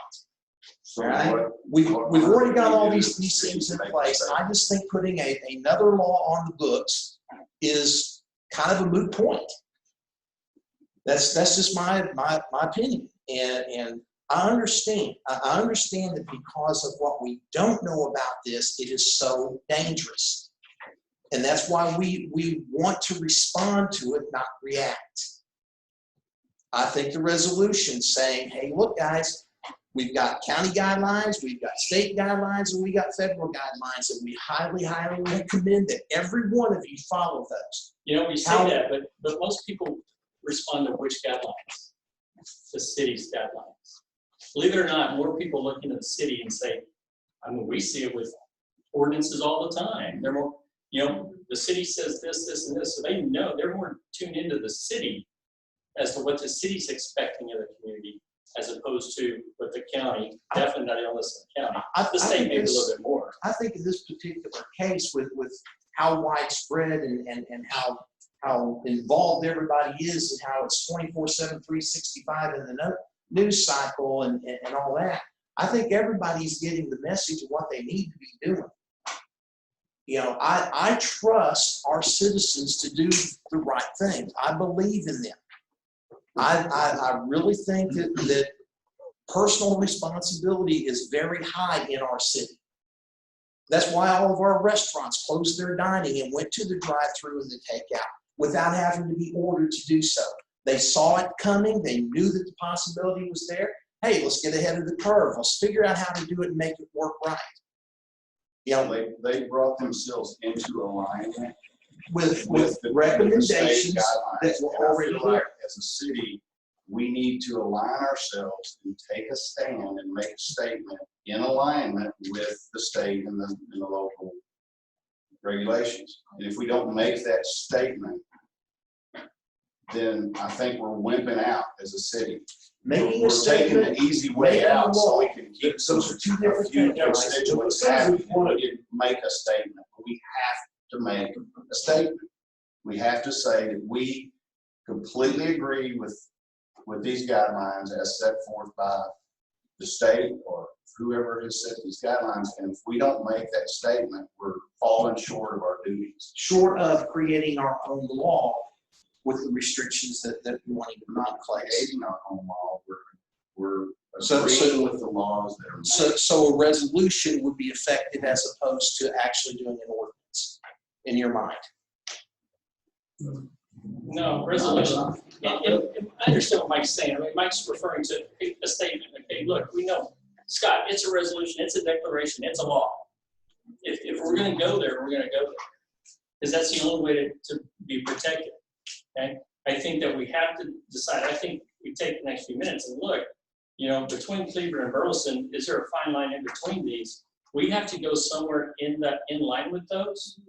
So Right. what- We've already got all what these we do things in to make place. it I just think putting another law on the books is kind of a moot point. That's just my opinion. And I understand. I understand that because of what we don't know about this, it is so dangerous. And that's why we want to respond to it, not react. I think the resolution saying, hey, look, guys, we've got county guidelines, we've got state guidelines, and we got federal guidelines, and we highly, highly recommend that every one of you follow those. You know, we say How- that, but most people respond to which guidelines? The city's guidelines. Believe it or not, more people look into the city and say, I mean, we see it with ordinances all the time. They're more, you know, the city says this, this, and this, so they know, they're more tuned into the city as to what the city's expecting of the community, as opposed to what the county, definitely not gonna listen to the county. The state maybe a little bit more. I think in this particular case, with how widespread and how involved everybody is, and how it's 24/7, 365 in the news cycle and all that, I think everybody's getting the message of what they need to be doing. You know, I trust our citizens to do the right thing. I believe in them. I really think that personal responsibility is very high in our city. That's why all of our restaurants closed their dining and went to the drive-through and the takeout without having to be ordered to do so. They saw it coming. They knew that the possibility was there. Hey, let's get ahead of the curve. Let's figure out how to do it and make it work right. You know, They brought themselves into alignment with with the recommendations state guidelines. that were And I already feel like there. as a city, we need to align ourselves and take a stand and make a statement in alignment with the state and the local regulations. And if we don't make that statement, then I think we're wimping out as a city. Making We're a taking the statement, easy way making a out so law. we can keep some Those are two different few things, guys. constituents happy. We didn't make a statement. We have to make a statement. We have to say that we completely agree with these guidelines as set forth by the state or whoever has set these guidelines. And if we don't make that statement, we're falling short of our duties. short of creating our own law with the restrictions that we want to put in place. Creating our own law, we're So- agreeing with the laws that are made. So a resolution would be effective as opposed to actually doing an ordinance, in your mind. No, resolution. I understand what Mike's saying. I mean, Mike's referring to a statement. Okay, look, we know, Scott, it's a resolution, it's a declaration, it's a law. If we're gonna go there, we're gonna go there. Because that's the only way to be protected. Okay? I think that we have to decide, I think we take the next few minutes and look, you know, between Cleveland and Burleson, is there a fine line in between these? We have to go somewhere in line with those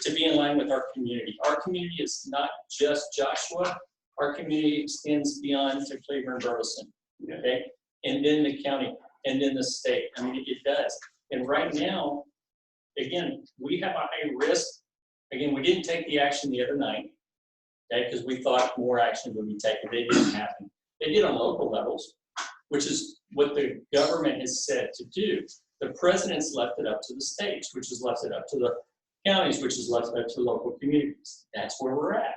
to be in line with our community. Our community is not just Joshua. Our community extends beyond to Cleveland and Burleson, okay? And then the county, and then the state. I mean, it does. And right now, again, we have a high risk. Again, we didn't take the action the other night, okay, because we thought more action would be taken. It didn't happen. They did on local levels, which is what the government has said to do. The president's left it up to the states, which has left it up to the counties, which has left it up to local communities. That's where we're at.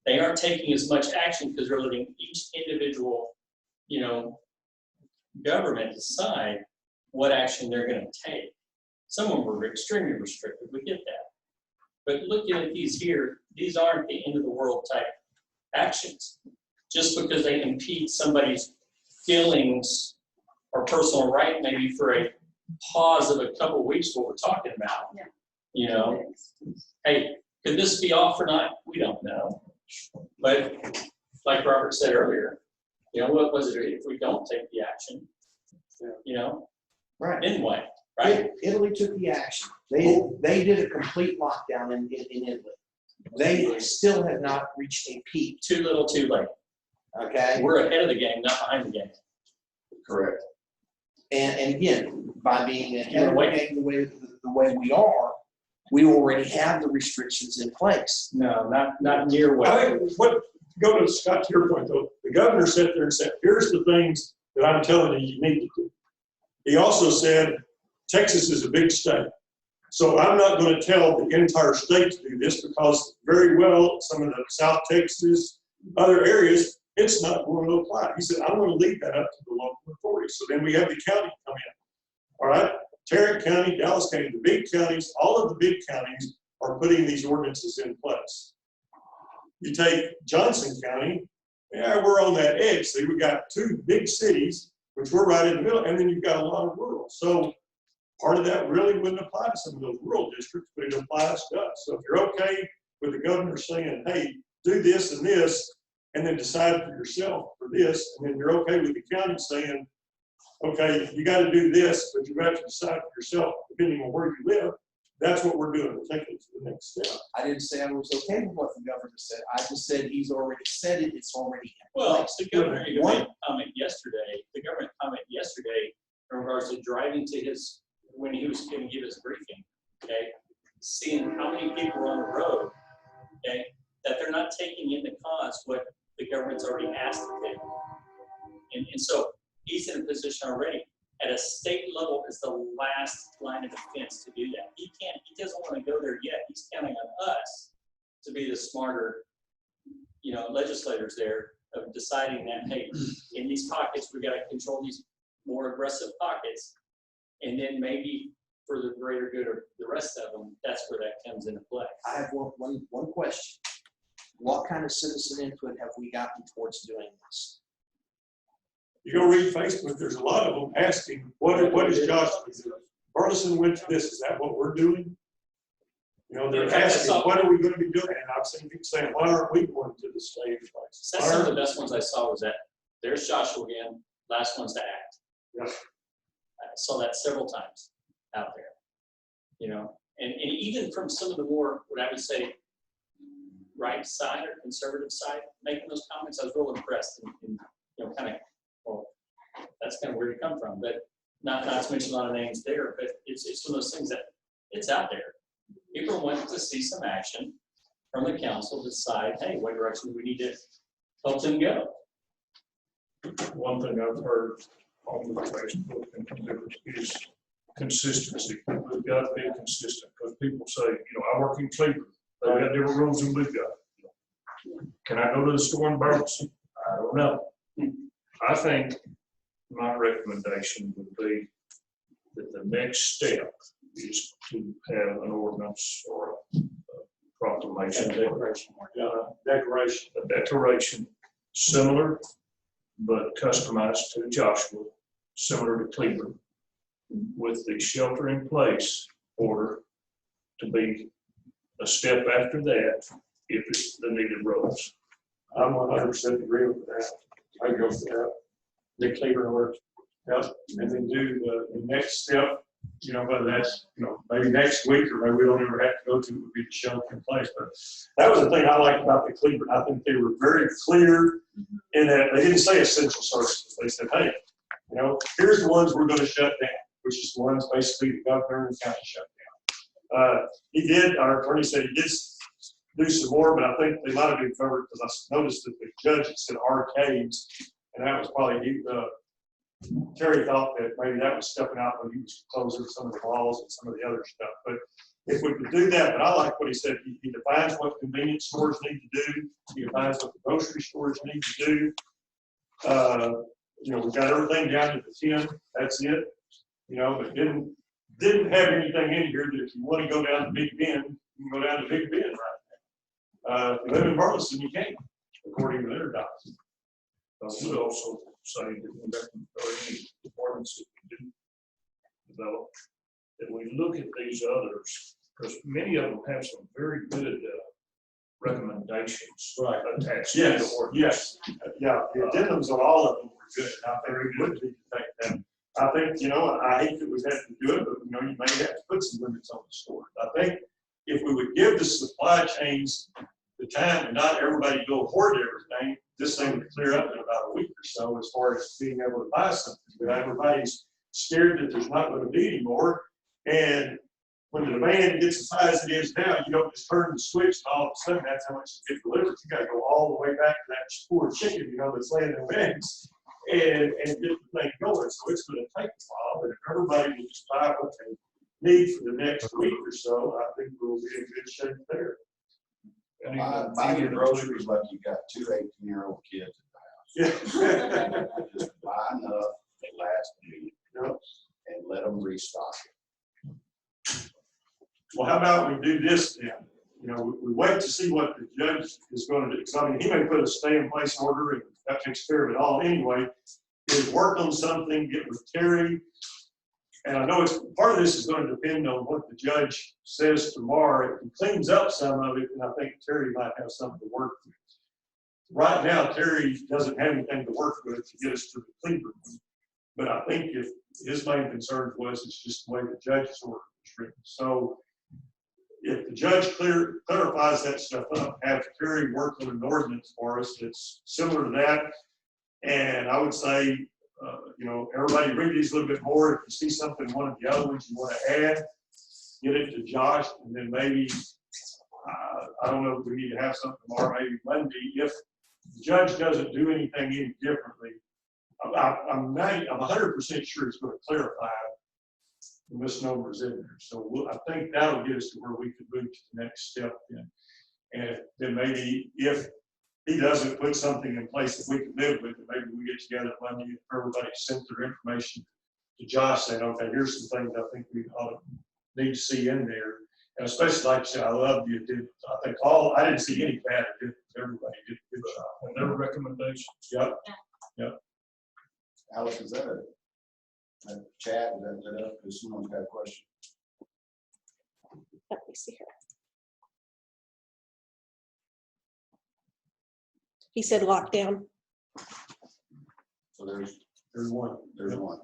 They aren't taking as much action because they're letting each individual, you know, government decide what action they're going to take. Some of them were extremely restrictive. We get that. But looking at these here, these aren't the end of the world type actions. Just because they impede somebody's feelings or personal right, maybe for a pause of a couple of weeks what we're talking about. Yeah. You know, hey, could this be off or not? We don't know. But like Robert said earlier, you know, what was it if we don't take the action? You know, Right. then what? Right? Italy took the action. They did a complete lockdown in Italy. They still have not reached a peak, Too little, too late. okay? We're ahead of the game, not behind the game. Correct. And again, by being ahead of the game the way we are, we already have the restrictions in place. No, not near what. I think go to Scott, to your point though, the governor sat there and said, here's the things that I'm telling you need to do. He also said, Texas is a big state. So I'm not going to tell the entire state to do this because very well, some of the South Texas, other areas, it's not going to apply. He said, I'm going to leave that up to the local authorities. So then we have the county come in. All right, Tarrant County, Dallas County, the big counties, all of the big counties are putting these ordinances in place. You take Johnson County, yeah, we're on that edge. See, we got two big cities, which we're right in the middle, and then you've got a lot of rural. So part of that really wouldn't apply to some of those rural districts, but it applies to us. So if you're okay with the governor saying, hey, do this and this, and then decide for yourself for this, and then you're okay with the county saying, okay, you got to do this, but you have to decide for yourself depending on where you live. That's what we're doing. We're taking it to the next step. I didn't say I was okay with what the governor said. I just said he's already said it. It's already in Well, place. the governor made a comment yesterday, the government comment yesterday in regards to driving to his, when he was going to give his briefing, okay? Seeing how many people are on the road, okay, that they're not taking into cause what the government's already asked of them. And so he's in a position already. At a state level is the last line of defense to do that. He doesn't want to go there yet. He's counting on us to be the smarter, you know, legislators there of deciding that, hey, in these pockets, we got to control these more aggressive pockets. And then maybe for the greater good of the rest of them, that's where that comes into play. I have one question. What kind of citizen input have we gotten towards doing this? You go read Facebook, there's a lot of them asking, what is Josh doing? Burleson went to this, is that what we're doing? You know, they're asking, what are we going to be doing? And I've seen people saying, why aren't we going to the state place? That's some of the best ones I saw was that there's Joshua again, last ones to act. Yeah. I saw that several times out there, you know, and even from some of the more, what I would say, right side or conservative side, making those comments, I was real impressed and you know, kind of, well, that's kind of where you come from, but not to mention a lot of names there, but it's one of those things that it's out there. People want to see some action from the council to decide, hey, what direction do we need to help them go? One thing I've heard on the Facebook and is consistency. We've got to be consistent because people say, you know, I work in Cleveland. They've got different rules than we've got. Can I go to the store in Burleson? I don't know. I think my recommendation would be that the next step is to have an ordinance or a proclamation. A declaration similar but customized to Joshua, similar to Cleveland, with the shelter in place order to be a step after that if it's the needed roads. I'm 100% agree with that. I go for that. The Cleveland work. Yep. And then do the next step, you know, whether that's, you know, maybe next week or maybe we don't ever have to go to, it would be the shelter in place. But that was the thing I liked about the Cleveland. I think they were very clear in that they didn't say essential services. They said, hey, you know, here's the ones we're going to shut down, which is the ones basically the governor and the county shut down. He did, our attorney said he did do some more, but I think they might have been covered because I noticed that the judge had said arcades, and that was probably, Terry thought that maybe that was stepping out when he was closing some of the malls and some of the other stuff. But if we could do that, but I like what he said, he defines what convenience stores need to do, he defines what the grocery stores need to do. You know, we've got everything down to the 10, that's it. You know, but didn't have anything in here that if you want to go down to Big Bend, you can go down to Big Bend right now. If you live in Burleson, you can't, according to their docs. I would also say that in any departments, if you do developed, that we look at these others, because many of them have some very good recommendations Right. attached to the Yes, ordinance. yes, yeah, the addendums on all of them were good, I think we would need to take them. I think, I hate that we have to do it, but, you may have to put some limits on the store. I think if we would give the supply chains the time and not everybody go hoard everything, this thing would clear up in about a week or so as far as being able to buy something. But everybody's scared that there's not going to be any more. And when the demand gets as high as it is now, you don't just turn the switch and all of a sudden that's how much you get delivered. You got to go all the way back to that poor chicken, that's laying their eggs and get the thing going. So it's going to take a while. But if everybody will just buy what they need for the next week or so, I think we'll be in good shape there. And Buy your groceries like you got two 18-year-old kids at the Yeah. house. Just buy enough that lasts a week Yep. and let them restock it. Well, how about we do this then? We wait to see what the judge is going to do. Because, he may put a stay-in-place order, and that takes care of it all anyway. Is work on something, get with Terry. And I know part of this is going to depend on what the judge says tomorrow. If he cleans up some of it, then I think Terry might have something to work with. Right now, Terry doesn't have anything to work with to get us to the Cleveland one. But I think if his main concern was, it's just the way the judge's order is written. So if the judge clarifies that stuff up, have Terry work on an ordinance for us that's similar to that. And I would say, everybody read these a little bit more. If you see something, one of the other ones you want to add, get it to Josh, and then maybe, I don't know if we need to have something tomorrow, maybe Monday. If the judge doesn't do anything any differently, I'm 100% sure it's going to clarify the misnomers in there. So I think that'll get us to where we can move to the next step then. And then maybe if he doesn't put something in place that we can live with, and maybe we get together Monday and everybody sent their information to Josh saying, okay, here's some things I think we ought to need to see in there. And especially like you said, I love the addendums. I think I didn't see any bad addendums. Everybody did a good job. And their recommendations. Yep. Alex, is that a chat? Is that up? Because someone's got a question. Let me see here. He said lockdown. So there's one. there's one.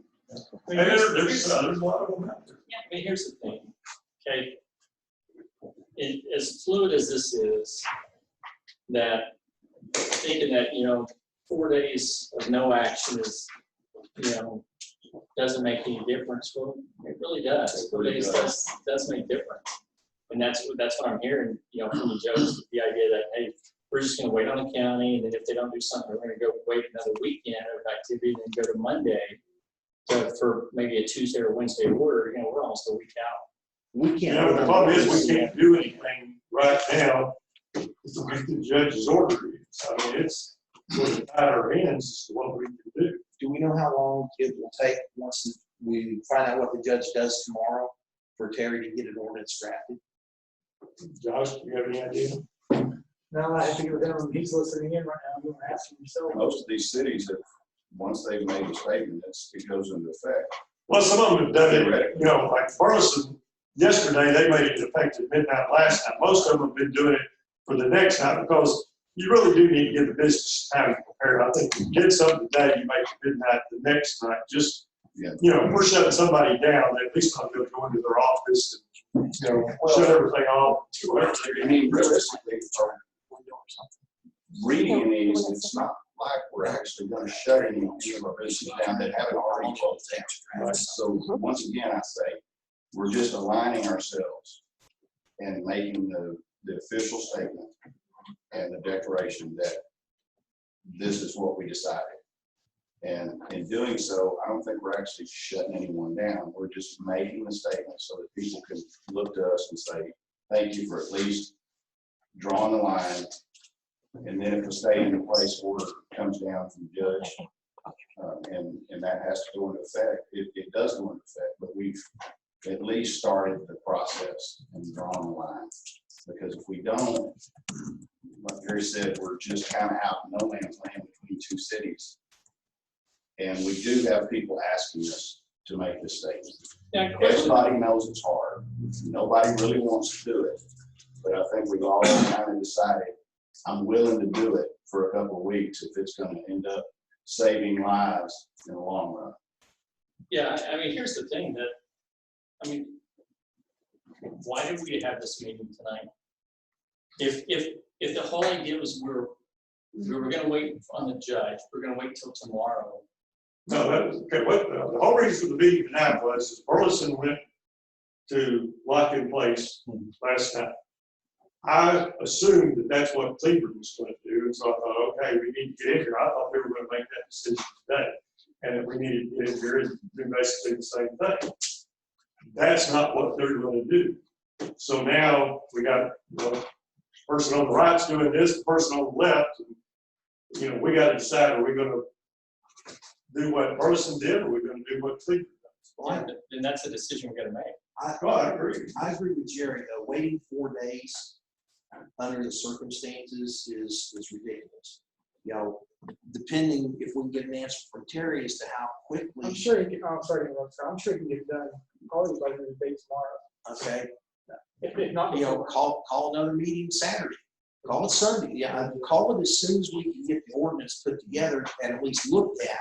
And there's a lot of them out there. Here's the thing, okay? As fluid as this is, that thinking that, 4 days of no action is, doesn't make any difference. Well, it really does. 4 days does make difference. And that's what I'm hearing, from the judge, the idea that, hey, we're just gonna wait on the county, and then if they don't do something, we're gonna go wait another weekend of activity, and then go to Monday for maybe a Tuesday or Wednesday order. We're almost a week out. We can't. The problem is we can't do anything right now with the way the judge's order is. I mean, it's sort of out of our hands as to what we can do. Do we know how long it will take once we find out what the judge does tomorrow for Terry to get an ordinance drafted? Josh, do you have any idea? No, I have to get with him. He's listening in right now. I'm going to ask him himself. Most of these cities have, once they've made a statement, it goes into effect. Well, some of them have done it, like Burleson, yesterday, they made it effective midnight last night. Most of them have been doing it for the next night because you really do need to give the business time to prepare. I think if you get something today, you make it midnight the next night. Just, if we're shutting somebody down, they at least not going to go into their office and, shut everything off. I mean, realistically, reading these, it's not like we're actually going to shut any of our business down that haven't already closed down. So once again, I say, we're just aligning ourselves and making the official statement and the declaration that this is what we decided. And in doing so, I don't think we're actually shutting anyone down. We're just making the statement so that people can look to us and say, thank you for at least drawing the line. And then if the stay-in-place order comes down from the judge, and that has to go into effect, it does go into effect, but we've at least started the process and drawn the line. Because if we don't, like Gary said, we're just kind of out in no man's land between two cities. And we do have people asking us to make this statement. Yeah, question. Everybody knows it's hard. Nobody really wants to do it. But I think we've all kind of decided, I'm willing to do it for a couple of weeks if it's gonna end up saving lives in the long run. Yeah, I mean, here's the thing that, I mean, why did we have this meeting tonight? If the whole idea was we were gonna wait on the judge, we're gonna wait till tomorrow. No, that was, okay, what, the whole reason for the meeting tonight was Burleson went to lock in place last night. I assumed that that's what Cleveland was going to do, and so I thought, okay, we need to get in here. I thought they were going to make that decision today, and that we needed to get in here and do basically the same thing. That's not what they're going to do. So now we got, the person on the right's doing this, the person on the left, and, we got to decide, are we going to do what Burleson did, or are we going to do what Cleveland does? And that's a decision we gotta make. I agree. I agree with Jerry, though, waiting 4 days under the circumstances is ridiculous. Depending if we can get an answer from Terry as to how quickly. I'm sure he can, I'm sorry to interrupt, sir. I'm sure he can get it done probably by the end of the day tomorrow. Okay, If not, before. call another meeting Saturday, call it Sunday, yeah, call it as soon as we can get the ordinance put together and at least looked at.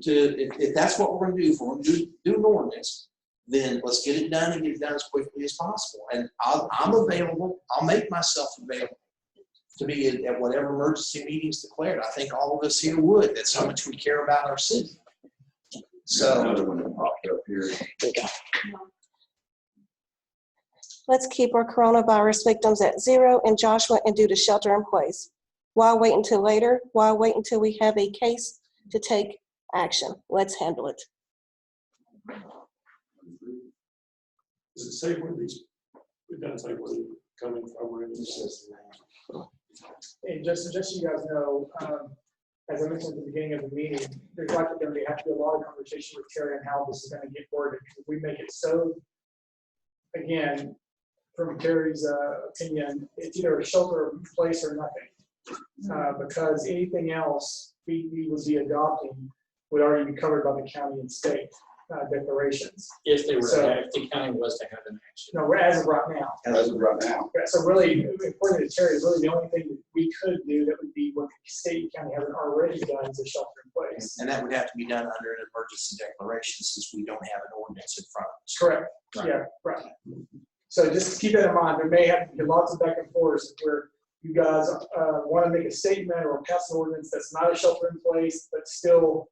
If that's what we're gonna do, if we're gonna do an ordinance, then let's get it done and get it done as quickly as possible. And I'm available, I'll make myself available to be at whatever emergency meetings declared. I think all of us here would, that's how much we care about our city. So. Another one that popped up here. Let's keep our coronavirus victims at 0 in Joshua and do the shelter in place. Why wait until later? Why wait until we have a case to take action? Let's handle it. Does it say where these, it doesn't say where they're coming from or anything? And just so you guys know, as I mentioned at the beginning of the meeting, there's likely going to have to be a lot of conversation with Terry on how this is going to get worded. If we make it so, again, from Terry's opinion, it's either a shelter in place or nothing. Because anything else we would be adopting would already be covered by the county and state declarations. If they were, So- if the county was to have an action. No, as of right now. As of right now. So really, according to Terry, really the only thing that we could do that would be what the state and county haven't already done is a shelter in place. And that would have to be done under an emergency declaration since we don't have an ordinance in front of us. Correct. Right. Yeah, right. So just keep that in mind. There may have to be lots of back and forth where you guys want to make a statement or pass an ordinance that's not a shelter in place, but still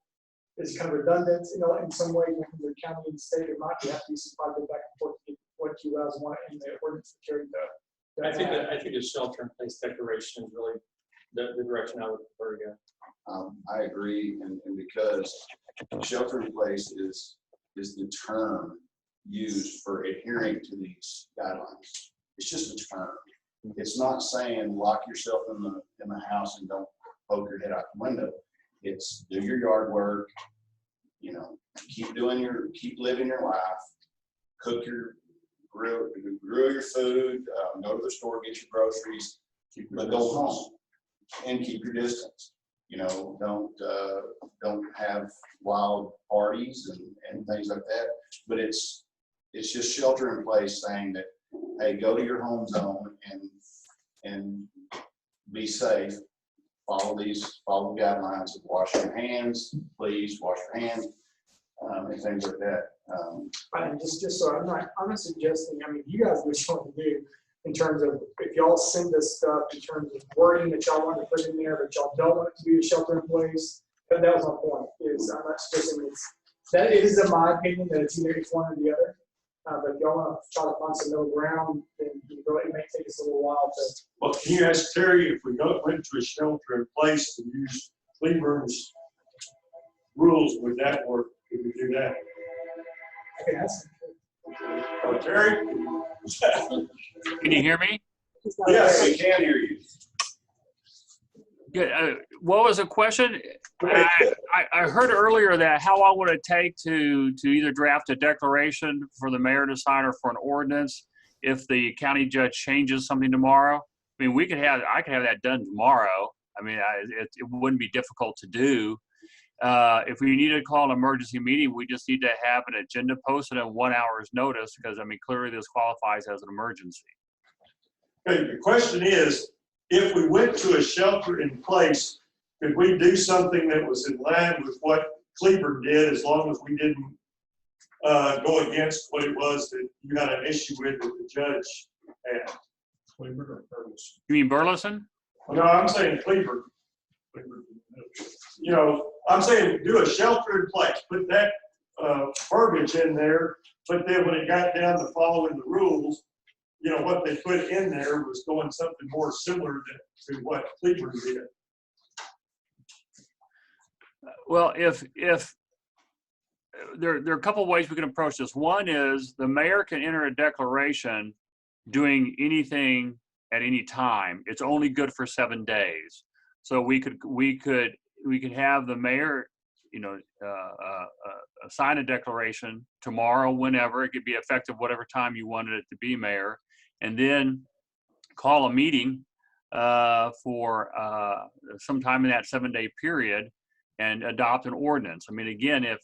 is kind of redundant, in some way within the county and state. It might have to be some project back and forth to get what you guys want in the ordinance to carry the. I think a shelter in place declaration is really the direction I would prefer to go. I agree, and because shelter in place is the term used for adhering to these guidelines. It's just a term. It's not saying lock yourself in the house and don't poke your head out the window. It's do your yard work, keep living your life, cook grill your food, go to the store, get your groceries, but go home and keep your distance. Don't have wild parties and things like that. But it's just shelter in place saying that, hey, go to your home zone and be safe. Follow the guidelines of wash your hands, please wash your hands, and things like that. And just so I'm not suggesting, you guys do what you want to do in terms of if y'all send us stuff in terms of wording that y'all want to put in there, but y'all don't want it to be a shelter in place. That was my point, is I'm not suggesting that it is in my opinion that it's either one or the other. But if y'all want to try to find some middle ground, then it may take us a little while to. Well, can you ask Terry if we went to a shelter in place to use Cleburne's rules, would that work? Could we do that? I can ask him. Terry? Can you hear me? He's not Yes, there. We can hear you. Good. What was the question? I heard earlier that how long would it take to either draft a declaration for the mayor to sign or for an ordinance if the county judge changes something tomorrow? I mean, I could have that done tomorrow. I mean, it wouldn't be difficult to do. If we need to call an emergency meeting, we just need to have an agenda posted at 1 hour's notice, because I mean, clearly this qualifies as an emergency. Okay, the question is, if we went to a shelter in place, could we do something that was in line with what Cleburne did, as long as we didn't go against what it was that you had an issue with that the judge had? Cleveland or Burleson? You mean Burleson? No, I'm saying Cleburne. You know, I'm saying do a shelter in place, put that verbiage in there, but then when it got down to following the rules, you know, what they put in there was going something more similar to what Cleburne did. Well, if there are a couple of ways we can approach this. One is the mayor can enter a declaration doing anything at any time. It's only good for 7 days. So we could have the mayor, you know, sign a declaration tomorrow, whenever. It could be effective whatever time you wanted it to be, Mayor, and then call a meeting for sometime in that 7-day period and adopt an ordinance. I mean, again, if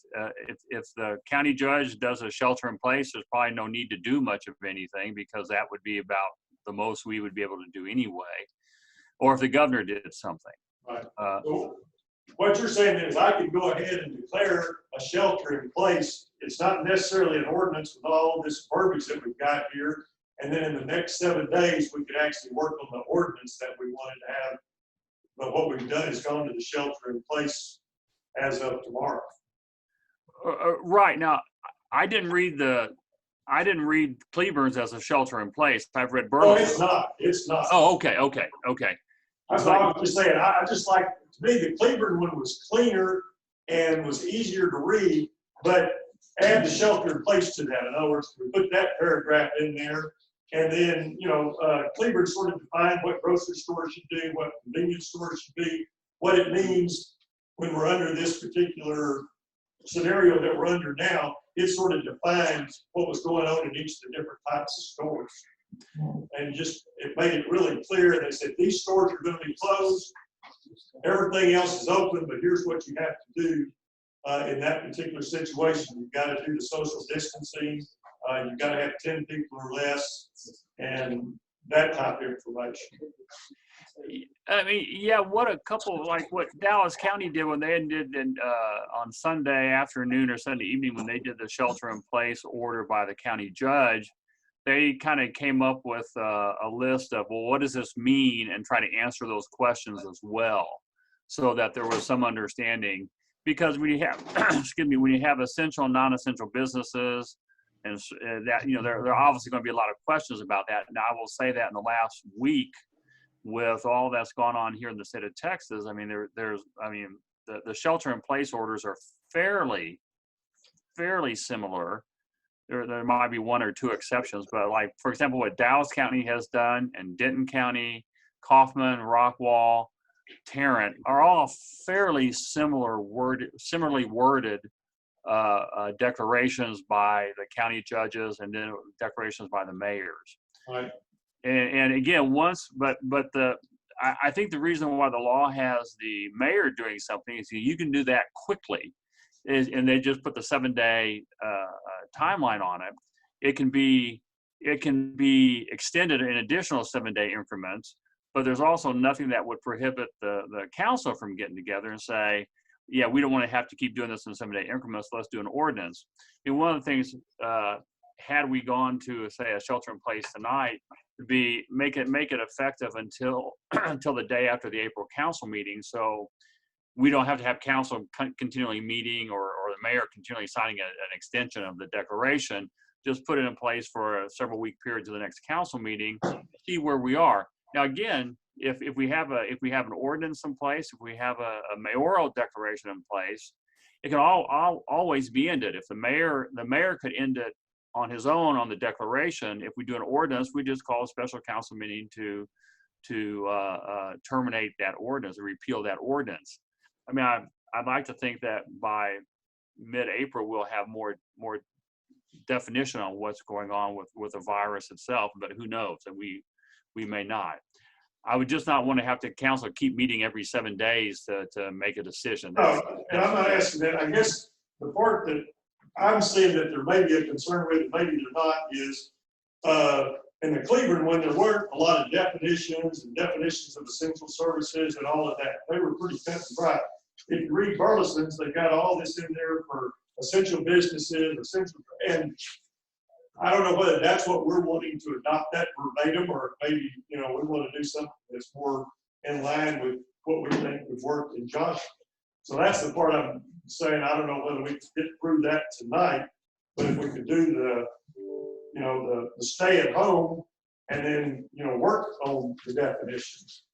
the county judge does a shelter in place, there's probably no need to do much of anything, because that would be about the most we would be able to do anyway. Or if the governor did something. Right. So what you're saying is I could go ahead and declare a shelter in place. It's not necessarily an ordinance with all this verbiage that we've got here. And then in the next 7 days, we could actually work on the ordinance that we wanted to have. But what we've done is gone to the shelter in place as of tomorrow. Right. Now, I didn't read Cleburne's as a shelter in place. I've read Oh, Burleson. it's not. It's not. Oh, okay. That's what I was just saying. I just like, to me, the Cleburne one was cleaner and was easier to read, but add the shelter in place to that. In other words, we put that paragraph in there, and then, you know, Cleburne sort of defined what grocery stores should do, what convenience stores should be, what it means when we're under this particular scenario that we're under now. It sort of defines what was going on in each of the different types of stores. And just, it made it really clear. They said, these stores are going to be closed. Everything else is open, but here's what you have to do in that particular situation. You've got to do the social distancing. You've got to have 10 people or less, and that type of information. I mean, yeah, what a couple, like what Dallas County did when they did on Sunday afternoon or Sunday evening, when they did the shelter in place order by the county judge. They kind of came up with a list of, well, what does this mean, and try to answer those questions as well, so that there was some understanding. Because when you have, excuse me, when you have essential and non-essential businesses, and that, you know, there are obviously going to be a lot of questions about that. Now, I will say that in the last week, with all that's gone on here in the state of Texas, I mean, the shelter in place orders are fairly similar. There might be one or two exceptions, but like, for example, what Dallas County has done, and Denton County, Kaufman, Rockwall, Tarrant are all fairly similarly worded declarations by the county judges, and then declarations by the mayors. Right. And again, I think the reason why the law has the mayor doing something is you can do that quickly, and they just put the 7-day timeline on it. It can be extended in additional 7-day increments, but there's also nothing that would prohibit the council from getting together and say, yeah, we don't want to have to keep doing this in 7-day increments. Let's do an ordinance. And one of the things, had we gone to, say, a shelter in place tonight, would be make it effective until the day after the April council meeting, so we don't have to have council continually meeting or the mayor continually signing an extension of the declaration. Just put it in place for a several week period to the next council meeting, see where we are. Now, again, if we have an ordinance in place, if we have a mayoral declaration in place, it can always be ended. If the mayor could end it on his own on the declaration. If we do an ordinance, we just call a special council meeting to terminate that ordinance or repeal that ordinance. I mean, I'd like to think that by mid-April we'll have more definition on what's going on with the virus itself, but who knows? And we may not. I would just not want to have to council keep meeting every 7 days to make a decision. No, and I'm not asking that. I guess the part that I'm seeing that there may be a concern with, maybe they're not, is in the Cleveland, when there weren't a lot of definitions and definitions of essential services and all of that, they were pretty cut and dry. If you read Burleson's, they've got all this in there for essential businesses, essential, and I don't know whether that's what we're wanting to adopt that verbatim, or maybe, we want to do something that's more in line with what we think would work in Joshua. So that's the part I'm saying, I don't know whether we can get through that tonight, but if we could do the stay at home and then, work on the definitions.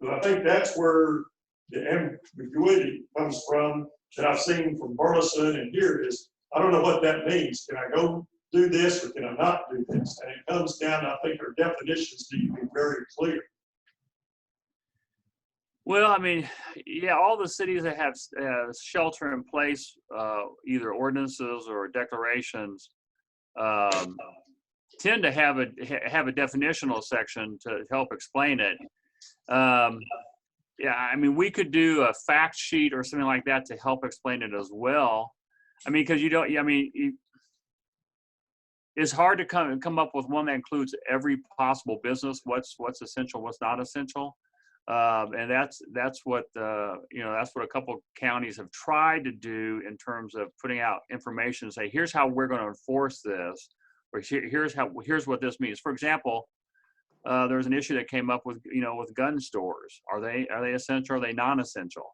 But I think that's where the ambiguity comes from that I've seen from Burleson and here is, I don't know what that means. Can I go do this or can I not do this? And it comes down, I think our definitions need to be very clear. Well, I mean, yeah, all the cities that have shelter in place, either ordinances or declarations, tend to have a definitional section to help explain it. Yeah, I mean, we could do a fact sheet or something like that to help explain it as well. I mean, because it's hard to come up with one that includes every possible business, what's essential, what's not essential. And that's what that's what a couple of counties have tried to do in terms of putting out information, say, here's how we're going to enforce this, or here's what this means. For example, there's an issue that came up with gun stores. Are they essential? Are they non-essential?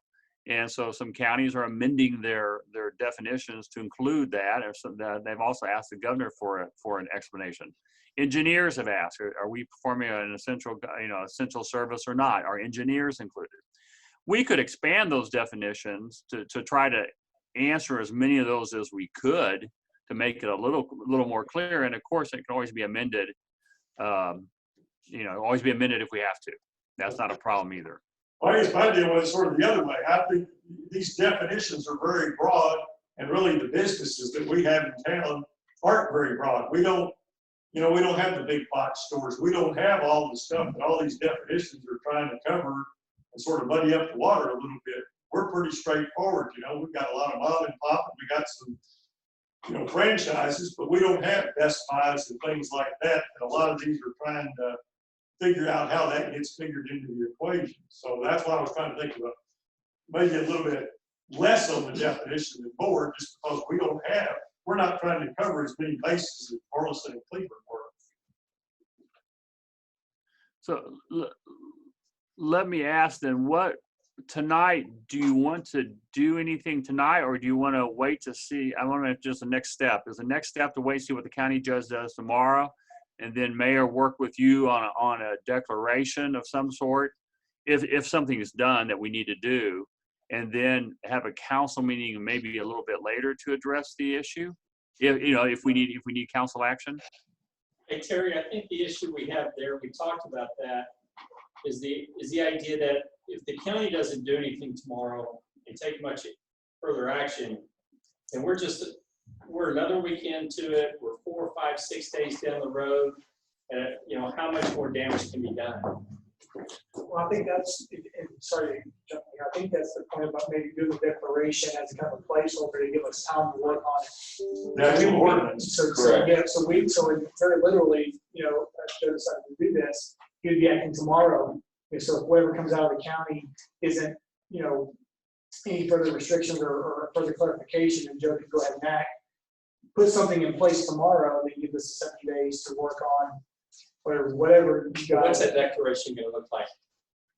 And so some counties are amending their definitions to include that, or so that they've also asked the governor for an explanation. Engineers have asked, are we performing an essential service or not? Are engineers included? We could expand those definitions to try to answer as many of those as we could to make it a little more clear. And of course, it can always be amended. Always be amended if we have to. That's not a problem either. Well, I guess my deal was sort of the other way. I think these definitions are very broad, and really the businesses that we have in town aren't very broad. We don't have the big box stores. We don't have all the stuff that all these definitions are trying to cover and sort of muddy up the water a little bit. We're pretty straightforward. We've got a lot of mom and pop, and we got some, franchises, but we don't have Best Buys and things like that. And a lot of these are trying to figure out how that gets figured into the equation. So that's why I was trying to think about maybe a little bit less on the definition than more, just because we're not trying to cover as many bases as Burleson and Cleveland were. So let me ask then, tonight, do you want to do anything tonight, or do you want to wait to see? I want to just the next step. Is the next step to wait to see what the county judge does tomorrow, and then mayor work with you on a declaration of some sort, if something is done that we need to do, and then have a council meeting maybe a little bit later to address the issue, if we need council action? Hey, Terry, I think the issue we have there, we talked about that, is the idea that if the county doesn't do anything tomorrow and take much further action, then we're another week into it, we're 4, 5, 6 days down the road, and how much more damage can be done? Well, I think that's, sorry to jump in, I think that's the point about maybe doing the declaration as a kind of placeholder to give us time to work on it. That's an ordinance. So very literally, if Joe decided to do this, he'd be acting tomorrow. So whoever comes out of the county isn't, any further restrictions or further clarification, and Joe could go ahead and act. Put something in place tomorrow, then give us 70 days to work on whatever you got. What's that declaration going to look like?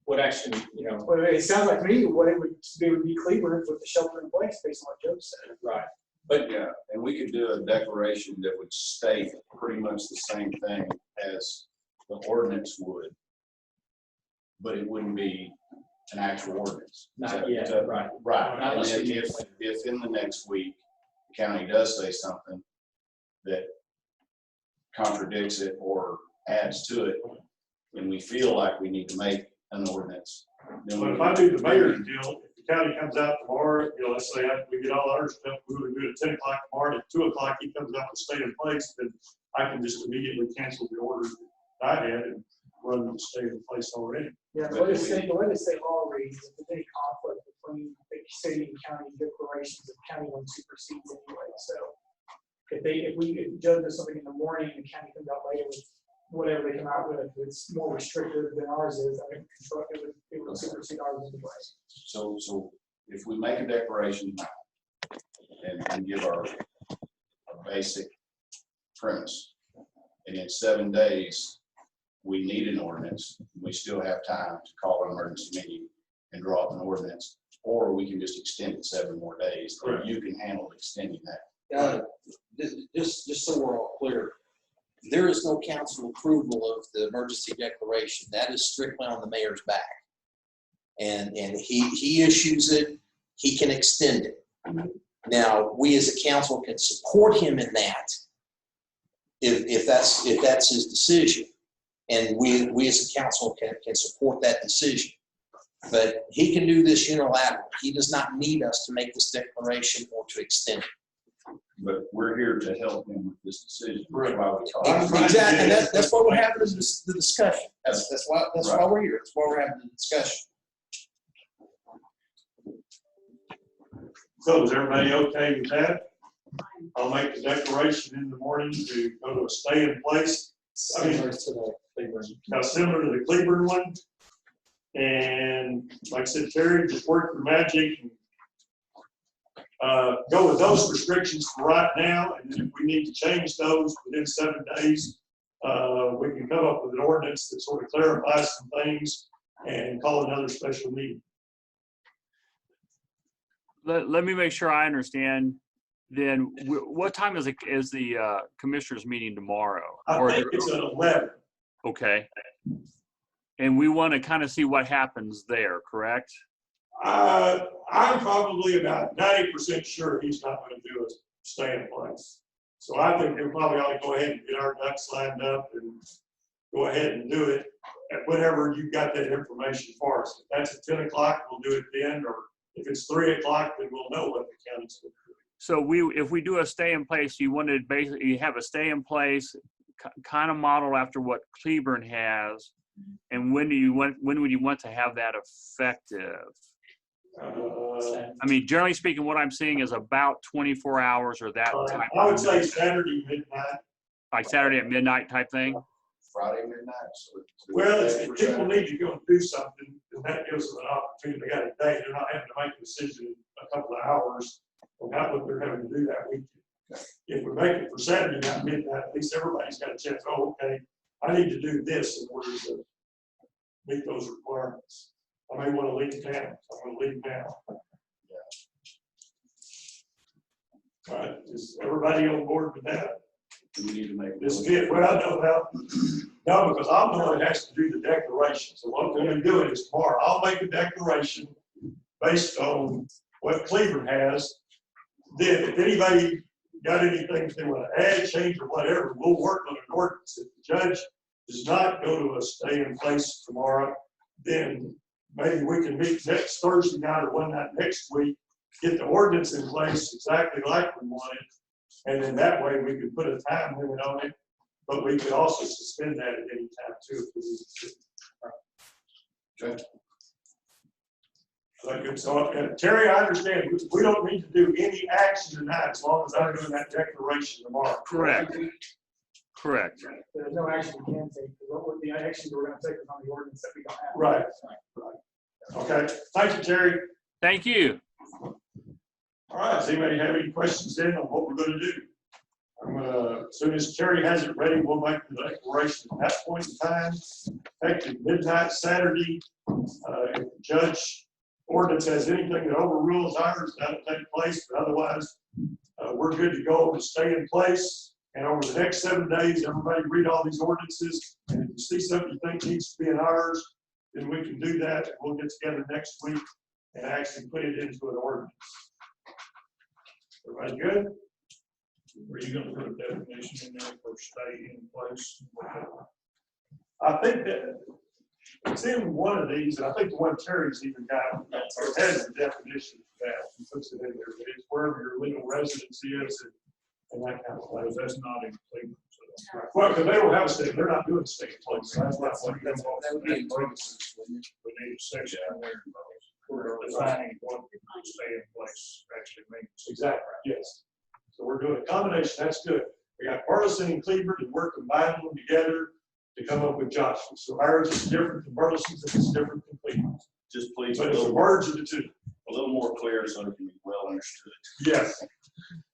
What action, Well, it sounds like to me what it would be Cleveland with the shelter in place based on what Joe said. Right. But Yeah, and we could do a declaration that would state pretty much the same thing as the ordinance would, but it wouldn't be an actual ordinance. not yet, right. Right, Not and unless then we do if in the next week, the county does say something that contradicts it or adds to it, and we feel like we need to make an ordinance. Then But we if I do the mayor's deal, if the county comes out tomorrow, let's say we get all our stuff, we would do it at 10 o'clock tomorrow, at 2 o'clock, he comes out with stay in place, then I can just immediately cancel the order that I had and run the state in place already. Yeah, the way the state law reads, if there's any conflict between the city and county declarations, the county one supersedes anyway, so. If the judge does something in the morning, the county comes out later with whatever they come out with, if it's more restrictive than ours is, I think it would supersede ours anyway. So if we make a declaration and give our basic premise, and in 7 days, we need an ordinance, we still have time to call an emergency meeting and draw up an ordinance, or we can just extend it 7 more days. Or you can handle extending that. Just so we're all clear, there is no council approval of the emergency declaration. That is strictly on the mayor's back. And he issues it, he can extend it. Now, we as a council can support him in that if that's his decision. And we as a council can support that decision. But he can do this unilaterally. He does not need us to make this declaration or to extend it. But we're here to help him with this decision. That's why we talk. Exactly, and that's why we're having the discussion. That's why we're here. That's why we're having the discussion. So is everybody okay with that? I'll make the declaration in the morning to go to a stay in place. Similar to the Cleburne. Now, similar to the Cleburne one. And like I said, Terry, just work your magic and go with those restrictions for right now. And then if we need to change those within 7 days, we can come up with an ordinance that sort of clarifies some things and call another special meeting. Let me make sure I understand. Then what time is the commissioners meeting tomorrow? I think it's at 11. Okay. And we want to kind of see what happens there, correct? I'm probably about 90% sure he's not going to do a stay in place. So I think we probably ought to go ahead and get our ducks lined up and go ahead and do it whenever you've got that information for us. If that's at 10 o'clock, we'll do it then, or if it's 3 o'clock, then we'll know what the county's going to do. So if we do a stay in place, you want to basically have a stay in place kind of model after what Cleburne has. And when would you want to have that effective? I mean, generally speaking, what I'm seeing is about 24 hours or that type. I would say Saturday midnight. Like Saturday at midnight type thing? Friday midnight. So Well, if people need to go and do something, then that gives them an opportunity. They got a day. They're not having to make a decision in a couple of hours about what they're having to do that weekend. If we make it for Saturday night midnight, at least everybody's got a chance. Oh, okay, I need to do this in order to meet those requirements. I may want to leave town. I'm going to leave now. All right, is everybody on board with that? we need to make This is it. Well, no, because I'm the one that has to do the declaration. So what we're going to do is tomorrow, I'll make a declaration based on what Cleburne has. Then if anybody got anything they want to add, change, or whatever, we'll work on an ordinance. If the judge does not go to a stay in place tomorrow, then maybe we can meet next Thursday night or one night next week, get the ordinance in place exactly like we wanted. And then that way we could put a time limit on it, but we could also suspend that at any time too. If we need to. Okay. So, Terry, I understand, we don't need to do any action tonight as long as I'm doing that declaration tomorrow. Correct. Correct. There's no action we can take. What would the action we're going to take is on the ordinance that we don't have? Right. Okay. Thank you, Terry. Thank you. All right. Does anybody have any questions then on what we're going to do? As soon as Terry has it ready, we'll make the declaration at that point in time, effective midnight Saturday. If the judge ordinance has anything that overrules ours, that'll take place. But otherwise, we're good to go and stay in place. And over the next 7 days, everybody read all these ordinances. And if you see something you think needs to be in ours, then we can do that. And we'll get together next week and actually put it into an ordinance. Everybody good? Are you gonna put a definition in there for stay in place? I think that it's in one of these, and I think the one Terry's even got, it has the definition of that. He puts it in there. It's wherever your legal residence is and that kind of Because place. that's not in Cleveland. So Well, because they don't have a state, they're not doing state employees, so that's not what. We need a section in there defining what stay in place actually means. Exactly, yes. So we're doing a combination, that's good. We got Burleson and Cleveland, and we're combining them together to come up with Joshua. So ours is different than Burleson's, and it's different than Cleveland. Just please, But it's a merge of the two. a little more clear so it can be well understood. Yes.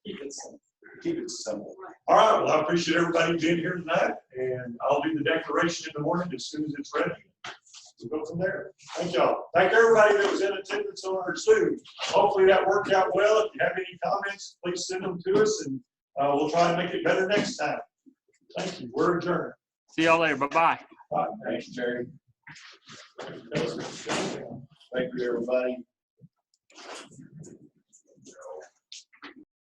Keep it simple. All right, well, I appreciate everybody being here tonight, and I'll do the declaration in the morning as soon as it's ready. We'll go from there. Thank y'all. Thank everybody that was in attendance on our Zoom. Hopefully that worked out well. If you have any comments, please send them to us, and we'll try to make it better next time. Thank you. We're adjourned. See y'all later. Bye-bye. Bye. Thanks, Jerry. Thank you, everybody.